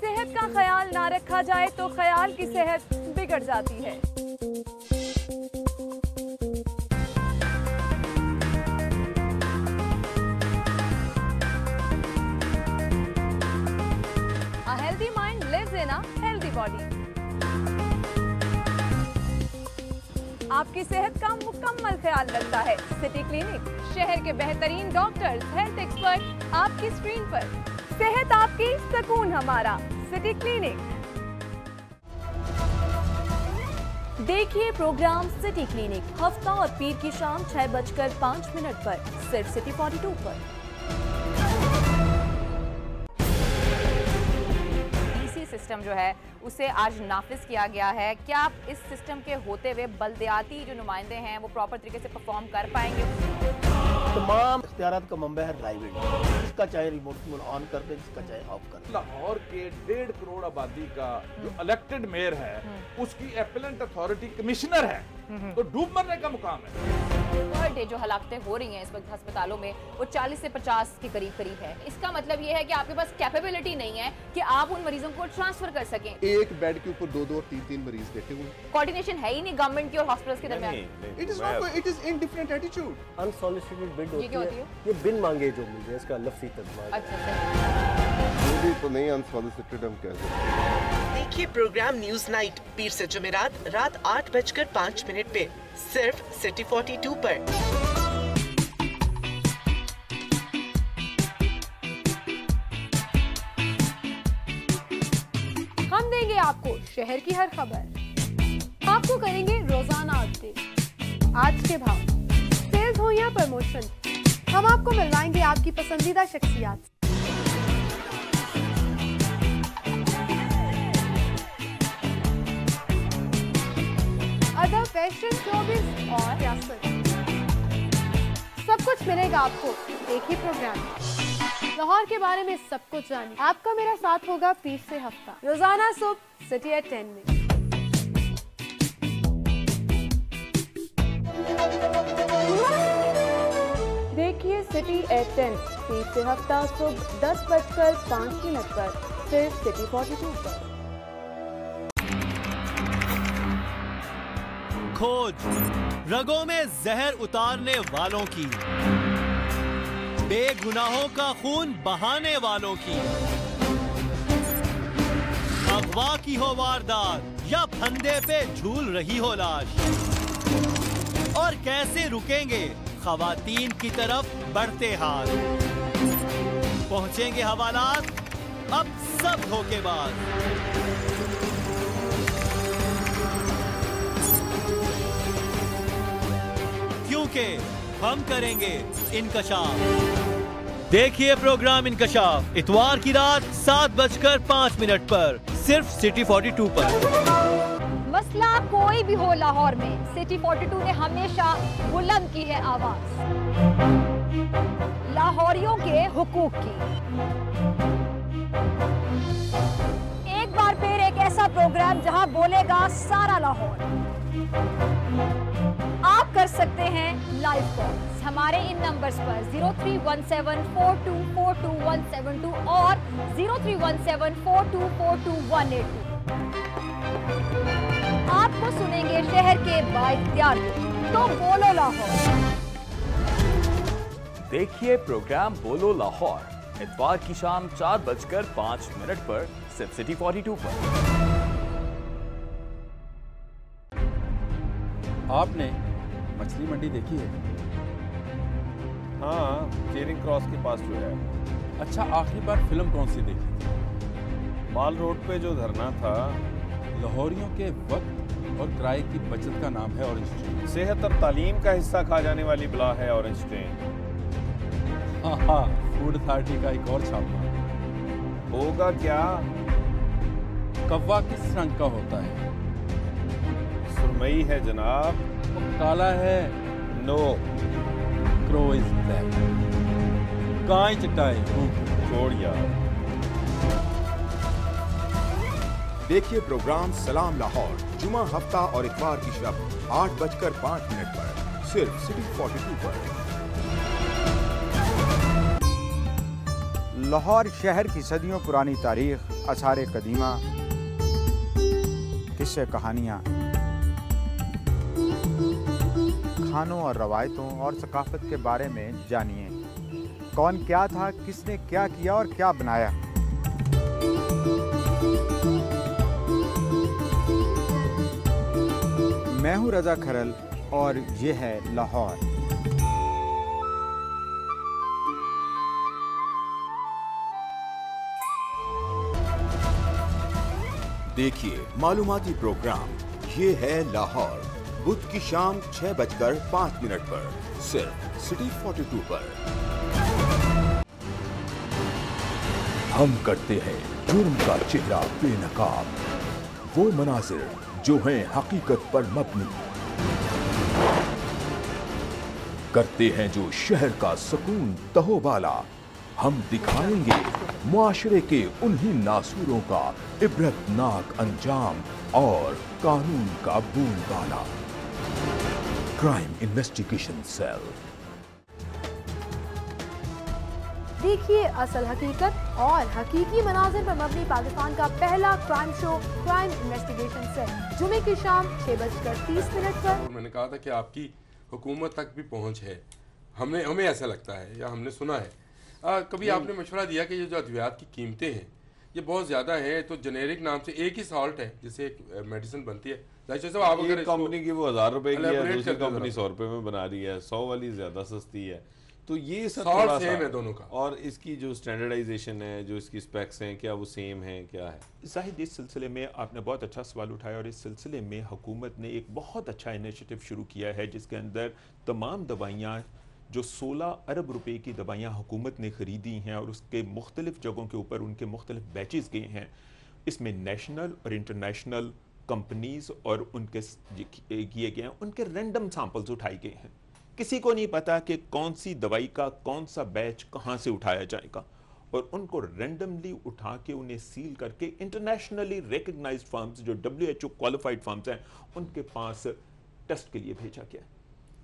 [SPEAKER 7] सेहत का ख्याल ना रखा जाए तो ख्याल की सेहत बिगड़ जाती है। A healthy mind lives in a healthy body. आपकी सेहत का मुकम्मल ख्याल रखता है सिटी क्लिनिक। शहर के बेहतरीन डॉक्टर्स, हेल्थ एक्सपर्ट आपकी स्क्रीन पर। सेहत आपकी, सुकून हमारा, सिटी क्लिनिक।
[SPEAKER 19] देखिए प्रोग्राम सिटी क्लिनिक हफ्ता और पीर की शाम 6:05 पर सिर्फ सिटी 42 पर।
[SPEAKER 11] सिस्टम जो है उसे आज नाफिज किया गया है। क्या आप इस सिस्टम के होते हुए बल्दियाती जो नुमाइंदे हैं वो प्रॉपर तरीके से परफॉर्म कर पाएंगे?
[SPEAKER 12] तमाम इख्तियारात का मंबा है प्राइवेट, जिसका चाहे रिमोट ऑन कर दे, जिसका चाहे ऑफ कर दे।
[SPEAKER 13] लाहौर के 1.5 करोड़ आबादी का जो इलेक्टेड मेयर है उसकी एपेलेंट अथॉरिटी कमिश्नर है। तो डूब मरने का मुकाम है।
[SPEAKER 11] पर डे जो हलाकतें हो रही हैं इस वक्त अस्पतालों में वो 40 से 50 के करीब है। इसका मतलब ये है कि आपके पास कैपेबिलिटी नहीं है कि आप उन मरीजों को ट्रांसफर कर सकें।
[SPEAKER 14] एक बेड के ऊपर 2-2 और 3-3 मरीज बैठे हुए।
[SPEAKER 11] कोऑर्डिनेशन है ही नहीं गवर्नमेंट की और हॉस्पिटल्स के दरमियान।
[SPEAKER 14] It is in different attitude.
[SPEAKER 20] Unsolicited bid
[SPEAKER 11] होती है,
[SPEAKER 20] ये बिन मांगे जो मिल जाए, इसका लफ्ज़ी तर्जुमा।
[SPEAKER 11] अच्छा
[SPEAKER 14] ये तो नहीं अनसॉलिसिटेड हम कह सकते।
[SPEAKER 15] देखिए प्रोग्राम न्यूज नाइट पीर से जुमेरात रात 8:05 पे सिर्फ सिटी 42 पर।
[SPEAKER 10] हम देंगे आपको शहर की हर खबर, आपको करेंगे रोजाना अपडेट, आज के भाव, सेल्स हो या प्रमोशन, हम आपको मिलवाएंगे आपकी पसंदीदा शख्सियात। अदब, फैशन, शोबिज़ और सियासत, सब कुछ मिलेगा आपको एक ही प्रोग्राम में। लाहौर के बारे में सब कुछ जानिए। आपका मेरा साथ होगा पीर से हफ्ता, रोजाना सुबह सिटी एट 10 में।
[SPEAKER 19] देखिए सिटी एट 10 पीर से हफ्ता सुबह 10:05 पर सिर्फ सिटी 42 पर।
[SPEAKER 16] खोज रगों में जहर उतारने वालों की, बेगुनाहों का खून बहाने वालों की, अगवा की हो वारदात या फंदे पे झूल रही हो लाश, और कैसे रुकेंगे खवातीन की तरफ बढ़ते हाथ। पहुंचेंगे हवालात अब सब धोखेबाज। क्योंकि हम करेंगे इनकशाफ। देखिए प्रोग्राम इनकशाफ इतवार की रात 7:05 पर सिर्फ सिटी 42 पर।
[SPEAKER 9] मसला कोई भी हो लाहौर में, सिटी 42 ने हमेशा बुलंद की है आवाज लाहौरियों के हुकूक की। एक बार फिर एक ऐसा प्रोग्राम जहां बोलेगा सारा लाहौर। आप कर सकते हैं लाइव कॉल्स हमारे इन नंबर्स पर 031742424172 और 031742428182। आपको सुनेंगे शहर के बाइख्तियार तो बोलो लाहौर।
[SPEAKER 4] देखिए प्रोग्राम बोलो लाहौर इतवार की शाम 4:05 पर सिर्फ सिटी 42 पर।
[SPEAKER 13] आपने मछली मंडी देखी है?
[SPEAKER 1] हाँ, चेरिंग क्रॉस के पास जो है।
[SPEAKER 13] अच्छा, आखिरी बार फिल्म कौन सी देखी थी?
[SPEAKER 1] माल रोड पे जो धरना था।
[SPEAKER 13] लाहौरियों के वक्त और किराए की बचत का नाम है ऑरेंज ट्रेन।
[SPEAKER 1] सेहत और तालीम का हिस्सा खा जाने वाली बला है ऑरेंज ट्रेन।
[SPEAKER 13] हाँ, फूड अथॉरिटी का एक और छापा
[SPEAKER 1] होगा क्या?
[SPEAKER 13] कौवा किस रंग का होता है?
[SPEAKER 1] सुरमई है जनाब।
[SPEAKER 13] काला है?
[SPEAKER 1] नो।
[SPEAKER 13] Crow is black. गाय चटाई
[SPEAKER 1] छोड़ यार।
[SPEAKER 21] देखिए प्रोग्राम सलाम लाहौर जुमा हफ्ता और इतवार की शब 8:05 पर सिर्फ सिटी 42 पर।
[SPEAKER 8] लाहौर शहर की सदियों पुरानी तारीख, आसार कदीमा, किस्से कहानियाँ, खानों और रवायतों और सकाफत के बारे में जानिए। कौन क्या था, किसने क्या किया और क्या बनाया। मैं हूं रजा खरल और ये है लाहौर।
[SPEAKER 21] देखिए मालूमाती प्रोग्राम ये है लाहौर बुध की शाम 6:05 पर सिर्फ सिटी 42 पर।
[SPEAKER 5] हम करते हैं जुर्म का चेहरा बेनकाब, वो मनाजिर जो हैं हकीकत पर मबनी, करते हैं जो शहर का सुकून तहोबाला। हम दिखाएंगे मुआशरे के उन्हीं नासूरों का इबरतनाक अंजाम और कानून का बोलबाला।
[SPEAKER 2] Crime investigation cell.
[SPEAKER 10] देखिए असल हकीकत और हकीकी मनाजिर पर मबनी पाकिस्तान का पहला crime show crime investigation cell जुमे की शाम 6:30 पर।
[SPEAKER 22] मैंने कहा था कि आपकी हुकूमत तक भी पहुंच है, हमें ऐसा लगता है या हमने सुना है। कभी आपने मशवरा दिया कि ये जो अद्वियात की कीमतें हैं ये बहुत ज़्यादा है, तो जेनेरिक नाम से एक ही सॉल्ट है जिससे एक मेडिसिन बनती है, आप अगर
[SPEAKER 1] कंपनी की वो 1000 रुपए की है, दूसरी कंपनी 100 रुपए में बना रही है, 100 वाली ज्यादा सस्ती है, तो ये सब थोड़ा
[SPEAKER 22] सेम है दोनों का।
[SPEAKER 1] और इसकी जो स्टैंडर्डाइजेशन है, जो इसकी स्पेक्स हैं, क्या वो सेम है, क्या है?
[SPEAKER 3] जाहिद, इस सिलसिले में आपने बहुत अच्छा सवाल उठाया और इस सिलसिले में हुकूमत ने एक बहुत अच्छा इनिशिएटिव शुरू किया है जिसके अंदर तमाम दवाइयाँ जो 16 अरब रुपए की दवाइयाँ हुकूमत ने ख़रीदी हैं और उसके मुख्तलिफ जगहों के ऊपर उनके मुख्तलिफ बैचेस गए हैं, इसमें नेशनल और इंटरनेशनल कंपनीज और उनके किए गए हैं, उनके रैंडम सैंपल्स उठाए गए हैं। किसी को नहीं पता कि कौन सी दवाई का कौन सा बैच कहाँ से उठाया जाएगा, और उनको रैंडमली उठा के उन्हें सील करके इंटरनेशनली रिकग्नाइज्ड फर्म्स जो WHO क्वालिफाइड फर्म्स हैं उनके पास टेस्ट के लिए भेजा गया।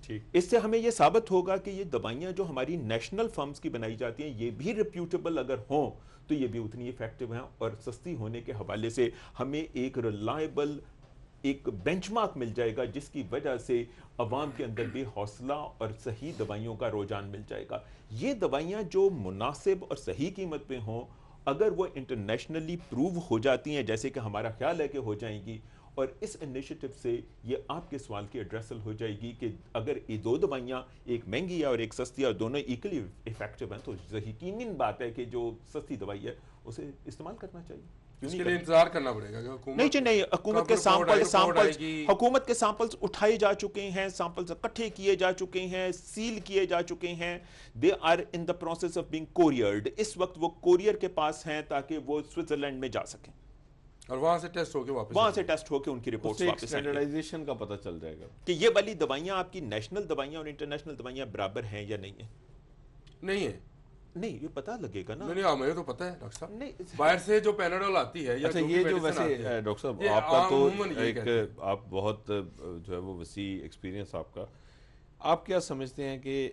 [SPEAKER 3] ठीक, इससे हमें यह साबित होगा कि ये दवाइयाँ जो हमारी नेशनल फर्म्स की बनाई जाती हैं ये भी रिप्यूटेबल अगर हों तो ये भी उतनी इफेक्टिव हैं, और सस्ती होने के हवाले से हमें एक रिलायबल एक बेंचमार्क मिल जाएगा जिसकी वजह से अवाम के अंदर भी हौसला और सही दवाइयों का रुझान मिल जाएगा। ये दवाइयाँ जो मुनासिब और सही कीमत पे हों, अगर वो इंटरनेशनली प्रूव हो जाती हैं, जैसे कि हमारा ख्याल है कि हो जाएंगी, और इस इनिशिएटिव से ये आपके सवाल की एड्रेसल हो जाएगी कि अगर ये दो दवाइयाँ, एक महंगी है और एक सस्ती है, और दोनों इक्वली इफेक्टिव हैं, तो यकीनन बात है कि जो सस्ती दवाई है उसे इस्तेमाल करना चाहिए।
[SPEAKER 22] इसके लिए इंतजार करना पड़ेगा कि
[SPEAKER 3] हुकूमत के हुकूमत के सैंपल्स उठाए जा चुके हैं, सैंपल्स इकट्ठे किए जा चुके हैं, सील किए जा चुके हैं, they are in the process of being couriered. इस वक्त वो कोरियर के पास हैं ताकि वो स्विट्जरलैंड में जा सकें
[SPEAKER 22] और वहां से टेस्ट होके
[SPEAKER 3] उनकी रिपोर्ट्स वापस
[SPEAKER 1] स्टैंडर्डाइजेशन का पता चल जाएगा
[SPEAKER 3] कि ये वाली दवाइयां आपकी नेशनल दवाइयां और इंटरनेशनल दवाइयां बराबर हैं या नहीं है। नहीं, ये पता लगेगा ना।
[SPEAKER 22] नहीं, हमें तो पता है डॉक्टर साहब। नहीं, बाहर से जो पैनाडोल आती है या
[SPEAKER 1] अच्छा, ये जो वैसे डॉक्टर साहब आपका तो एक आप बहुत जो है वो वसी एक्सपीरियंस आपका, आप क्या समझते हैं कि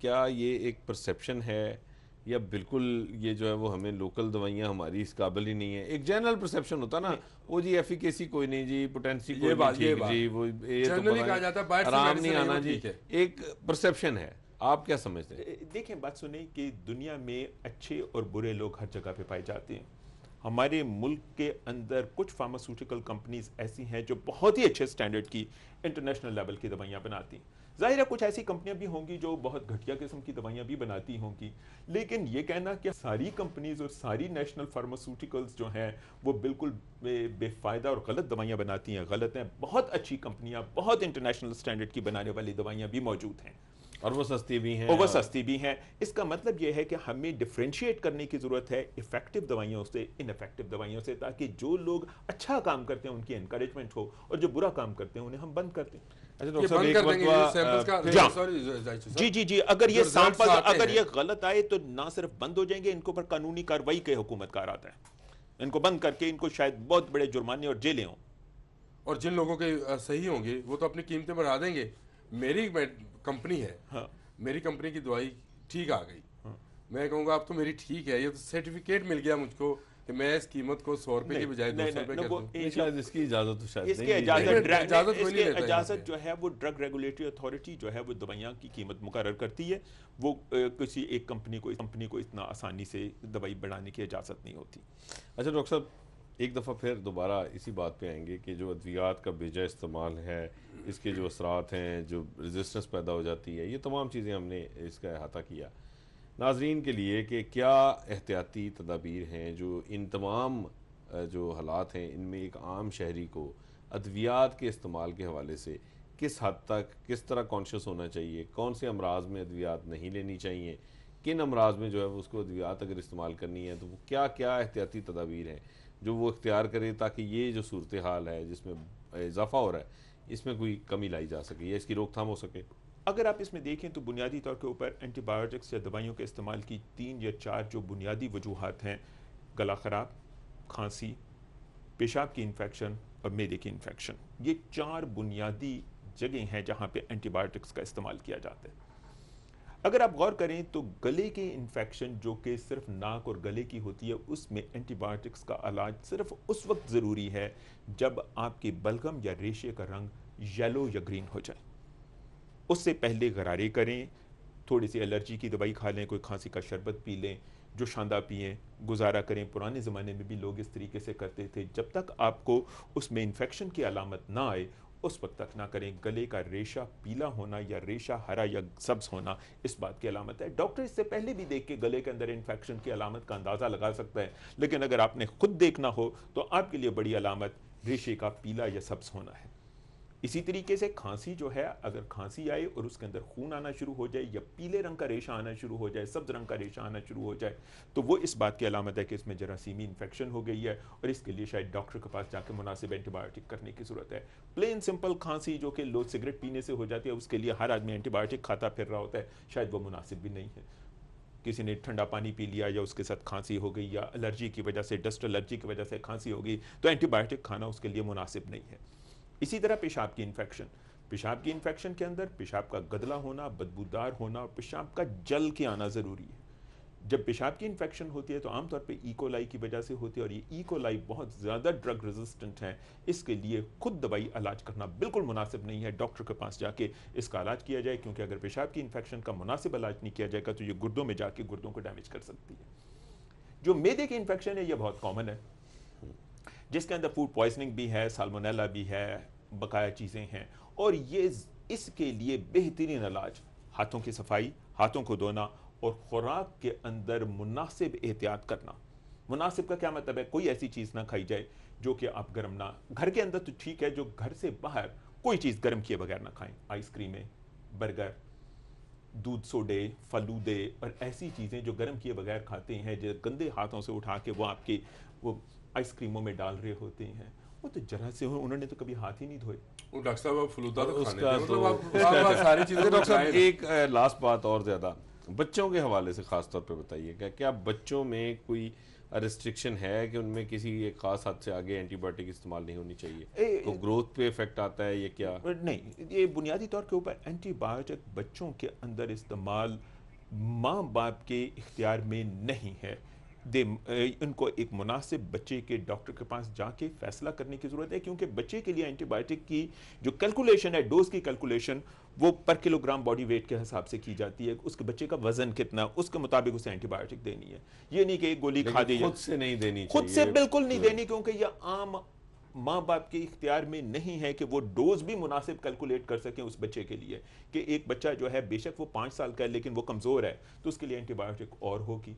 [SPEAKER 1] क्या ये एक परसेप्शन है या बिल्कुल ये जो है वो हमें लोकल दवाइयाँ हमारी इस काबिल ही नहीं है? एक जनरल परसेप्शन होता ना, वो जी एफिकेसी कोई नहीं जी, पोटेंसी कोई नहीं जी, वो आराम नहीं आना जी, एक परसेप्शन है। आप क्या समझते हैं?
[SPEAKER 3] देखें, बात सुने कि दुनिया में अच्छे और बुरे लोग हर जगह पे पाए जाते हैं। हमारे मुल्क के अंदर कुछ फार्मास्यूटिकल कंपनीज ऐसी हैं जो बहुत ही अच्छे स्टैंडर्ड की इंटरनेशनल लेवल की दवाइयाँ बनाती हैं। जाहिर है कुछ ऐसी कंपनियां भी होंगी जो बहुत घटिया किस्म की दवाइयां भी बनाती होंगी, लेकिन ये कहना कि सारी कंपनीज और सारी नेशनल फार्मास्यूटिकल्स जो हैं वो बिल्कुल बेफायदा और गलत दवाइयां बनाती हैं, गलत हैं। बहुत अच्छी कंपनियां, बहुत इंटरनेशनल स्टैंडर्ड की बनाने वाली दवाइयां भी मौजूद हैं
[SPEAKER 1] और वो सस्ती भी हैं। इसका मतलब यह है कि हमें डिफरेंशिएट करने की ज़रूरत है इफेक्टिव दवाइयों से इनइफेक्टिव दवाइयों से, ताकि जो लोग अच्छा काम करते हैं उनकी एनकरेजमेंट हो और जो बुरा काम करते हैं उन्हें हम बंद कर दें। जी, अगर ये सैंपल अगर ये गलत आए तो ना सिर्फ बंद हो जाएंगे, इनको पर कानूनी कार्रवाई के हुकूमतकार आता है, इनको बंद करके इनको शायद बहुत बड़े जुर्माने और जेलें हों।
[SPEAKER 22] और जिन लोगों के सही होंगे वो तो अपनी कीमतें बढ़ा देंगे। मेरी कंपनी है, मेरी कंपनी की दवाई ठीक आ गई, मैं कहूँगा अब तो मेरी ठीक है, ये तो सर्टिफिकेट मिल गया मुझको कि मैं इस कीमत को 100 रुपए की बजाय 200 रुपए कर दूं।
[SPEAKER 1] शायद इसकी इजाजत
[SPEAKER 3] इजाजत जो है वो ड्रग रेगुलेटरी अथॉरिटी जो है वो दवाइयाँ की कीमत मुकर्रर करती है। वो किसी एक कंपनी को इतना आसानी से दवाई बढ़ाने की इजाज़त नहीं होती।
[SPEAKER 1] अच्छा डॉक्टर साहब, एक दफ़ा फिर दोबारा इसी बात पे आएंगे कि जो अद्वियात का बेजा इस्तेमाल है, इसके जो असरात हैं, जो रेजिस्टेंस पैदा हो जाती है, ये तमाम चीज़ें हमने इसका अहाता किया नाजरीन के लिए कि क्या एहतियाती तदाबीर हैं जो इन तमाम जो हालात हैं इनमें एक आम शहरी को अद्वियात के इस्तेमाल के हवाले से किस हद तक किस तरह कॉन्शियस होना चाहिए, कौन से अमराज में अद्वियात नहीं लेनी चाहिए, किन अमराज में जो है वो उसको अद्वियात अगर इस्तेमाल करनी है तो वो क्या क्या एहतियाती तदाबीर हैं जो वो इख्तियार करे ताकि ये जो सूरत हाल है जिसमें इजाफा हो रहा है इसमें कोई कमी लाई जा सके या इसकी रोकथाम हो सके।
[SPEAKER 3] अगर आप इसमें देखें तो बुनियादी तौर के ऊपर एंटीबायोटिक्स या दवाइयों के इस्तेमाल की 3 या 4 जो बुनियादी वजूहात हैं, गला ख़राब, खांसी, पेशाब की इन्फेक्शन और मैदे की इन्फेक्शन, ये 4 बुनियादी जगह हैं जहाँ पे एंटीबायोटिक्स का इस्तेमाल किया जाता है। अगर आप गौर करें तो गले के इन्फेक्शन जो कि सिर्फ नाक और गले की होती है, उसमें एंटीबायोटिक्स का इलाज सिर्फ उस वक्त ज़रूरी है जब आपके बलगम या रेशे का रंग येलो या ग्रीन हो जाए। उससे पहले गरारे करें, थोड़ी सी एलर्जी की दवाई खा लें, कोई खांसी का शरबत पी लें, जो शांदा पिएं, गुजारा करें। पुराने ज़माने में भी लोग इस तरीके से करते थे। जब तक आपको उसमें इन्फेक्शन की अलामत ना आए उस वक्त तक ना करें। गले का रेशा पीला होना या रेशा हरा या सब्ज होना इस बात की अलामत है। डॉक्टर इससे पहले भी देख के गले के अंदर इन्फेक्शन की अलामत का अंदाज़ा लगा सकता है, लेकिन अगर आपने खुद देखना हो तो आपके लिए बड़ी अलामत रेशे का पीला या सब्ज होना है। इसी तरीके से खांसी जो है, अगर खांसी आए और उसके अंदर खून आना शुरू हो जाए या पीले रंग का रेशा आना शुरू हो जाए, सब्ज रंग का रेशा आना शुरू हो जाए, तो वो इस बात की अलामत है कि इसमें जरासीमी इन्फेक्शन हो गई है और इसके लिए शायद डॉक्टर के पास जाकर मुनासिब एंटीबायोटिक करने की ज़रूरत है। प्लेन सिंपल खांसी जो कि लोग सिगरेट पीने से हो जाती है, उसके लिए हर आदमी एंटीबायोटिक खाता फिर रहा होता है, शायद वो मुनासिब भी नहीं है। किसी ने ठंडा पानी पी लिया या उसके साथ खांसी हो गई या एलर्जी की वजह से, डस्ट एलर्जी की वजह से खांसी हो गई, तो एंटीबायोटिक खाना उसके लिए मुनासिब नहीं है। इसी तरह पेशाब की इन्फेक्शन के अंदर पेशाब का गदला होना, बदबूदार होना और पेशाब का जल के आना ज़रूरी है। जब पेशाब की इन्फेक्शन होती है तो आमतौर पे ई कोलाई की वजह से होती है और ये ई कोलाई बहुत ज़्यादा ड्रग रेजिस्टेंट है। इसके लिए खुद दवाई इलाज करना बिल्कुल मुनासिब नहीं है। डॉक्टर के पास जाके इसका इलाज किया जाए, क्योंकि अगर पेशाब की इन्फेक्शन का मुनासिब इलाज नहीं किया जाएगा तो ये गुर्दों में जाके गुर्दों को डैमेज कर सकती है। जो मैदे की इन्फेक्शन है ये बहुत कॉमन है, जिसके अंदर फूड पॉइजनिंग भी है, साल्मोनेला भी है, बकाया चीज़ें हैं, और ये इसके लिए बेहतरीन इलाज हाथों की सफाई, हाथों को धोना और खुराक के अंदर मुनासिब एहतियात करना। मुनासिब का क्या मतलब है? कोई ऐसी चीज़ ना खाई जाए जो कि आप गर्म ना, घर के अंदर तो ठीक है, जो घर से बाहर कोई चीज़ गर्म किए बगैर ना खाएं। आइसक्रीमें, बर्गर, दूध सोडे, फलूदे और ऐसी चीज़ें जो गर्म किए बगैर खाते हैं, जो गंदे हाथों से उठा के वो आपकी वो आइसक्रीमों में डाल रहे होते हैं, वो तो जरा से हो, उन्होंने तो कभी हाथ ही नहीं धोए।
[SPEAKER 22] वो डॉक्टर साहब फलूदा तो
[SPEAKER 1] उसका
[SPEAKER 22] खाने
[SPEAKER 1] तो
[SPEAKER 22] आप सारी चीजें
[SPEAKER 1] डॉक्टर साहब एक लास्ट बात और ज़्यादा बच्चों के हवाले से ख़ास तौर पे बताइएगा, क्या बच्चों में कोई रिस्ट्रिक्शन है कि उनमें किसी एक खास हद से आगे एंटीबायोटिक इस्तेमाल नहीं होनी चाहिए? तो ग्रोथ पे इफेक्ट आता है ये क्या?
[SPEAKER 3] नहीं, ये बुनियादी तौर के ऊपर एंटीबायोटिक बच्चों के अंदर इस्तेमाल माँ बाप के इख्तियार में नहीं है। इनको एक मुनासिब बच्चे के डॉक्टर के पास जाके फैसला करने की ज़रूरत है, क्योंकि बच्चे के लिए एंटीबायोटिक की जो कैलकुलेशन है, डोज की कैलकुलेशन, वो पर किलोग्राम बॉडी वेट के हिसाब से की जाती है। उसके बच्चे का वजन कितना, उसके मुताबिक उसे एंटीबायोटिक देनी है। ये नहीं कि एक गोली खा दी,
[SPEAKER 1] खुद से नहीं देनी,
[SPEAKER 3] खुद से बिल्कुल नहीं देनी, क्योंकि यह आम माँ बाप के इख्तियार में नहीं है कि वो डोज भी मुनासिब कैलकुलेट कर सकें उस बच्चे के लिए। कि एक बच्चा जो है बेशक वो 5 साल का है लेकिन वो कमज़ोर है, तो उसके लिए एंटीबायोटिक और होगी।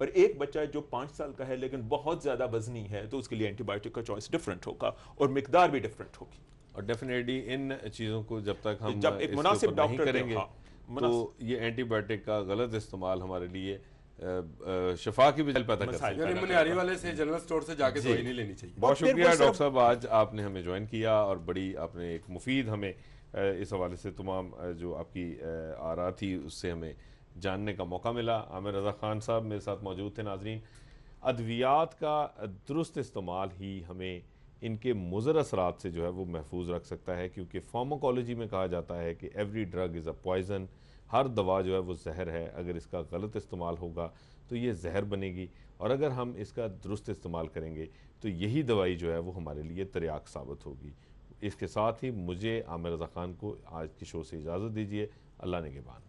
[SPEAKER 3] और एक बच्चा जो 5 साल का है लेकिन बहुत ज़्यादा वजनी है, तो उसके लिए एंटीबायोटिक का चॉइस डिफरेंट होगा और मिकदार भी डिफरेंट होगी।
[SPEAKER 1] और डेफिनेटली इन चीज़ों को जब तक हम
[SPEAKER 3] जब एक मुनासिब डॉक्टर
[SPEAKER 1] करेंगे तो ये एंटीबायोटिक का गलत इस्तेमाल हमारे लिए शफा की भी पैदा कर सकता है।
[SPEAKER 22] मुनियारी वाले से जनरल स्टोर से जाके दवाई नहीं लेनी चाहिए।
[SPEAKER 1] बहुत शुक्रिया डॉक्टर साहब, आज आपने हमें ज्वाइन किया और बड़ी आपने एक मुफीद हमें इस हवाले से तमाम जो आपकी आरा थी उससे हमें जानने का मौका मिला। आमिर रज़ा खान साहब मेरे साथ मौजूद थे। नाजरीन, अद्वियात का दुरुस्त इस्तेमाल ही हमें इनके मुज़र असरात से जो है वो महफूज रख सकता है, क्योंकि फार्माकोलॉजी में कहा जाता है कि every drug is a poison. हर दवा जो है वो जहर है, अगर इसका गलत इस्तेमाल होगा तो ये जहर बनेगी, और अगर हम इसका दुरुस्त इस्तेमाल करेंगे तो यही दवाई जो है वो हमारे लिए तरियाक साबित होगी। इसके साथ ही मुझे आमिर रज़ा खान को आज की शो से इजाज़त दीजिए। अल्लाह निगहबान।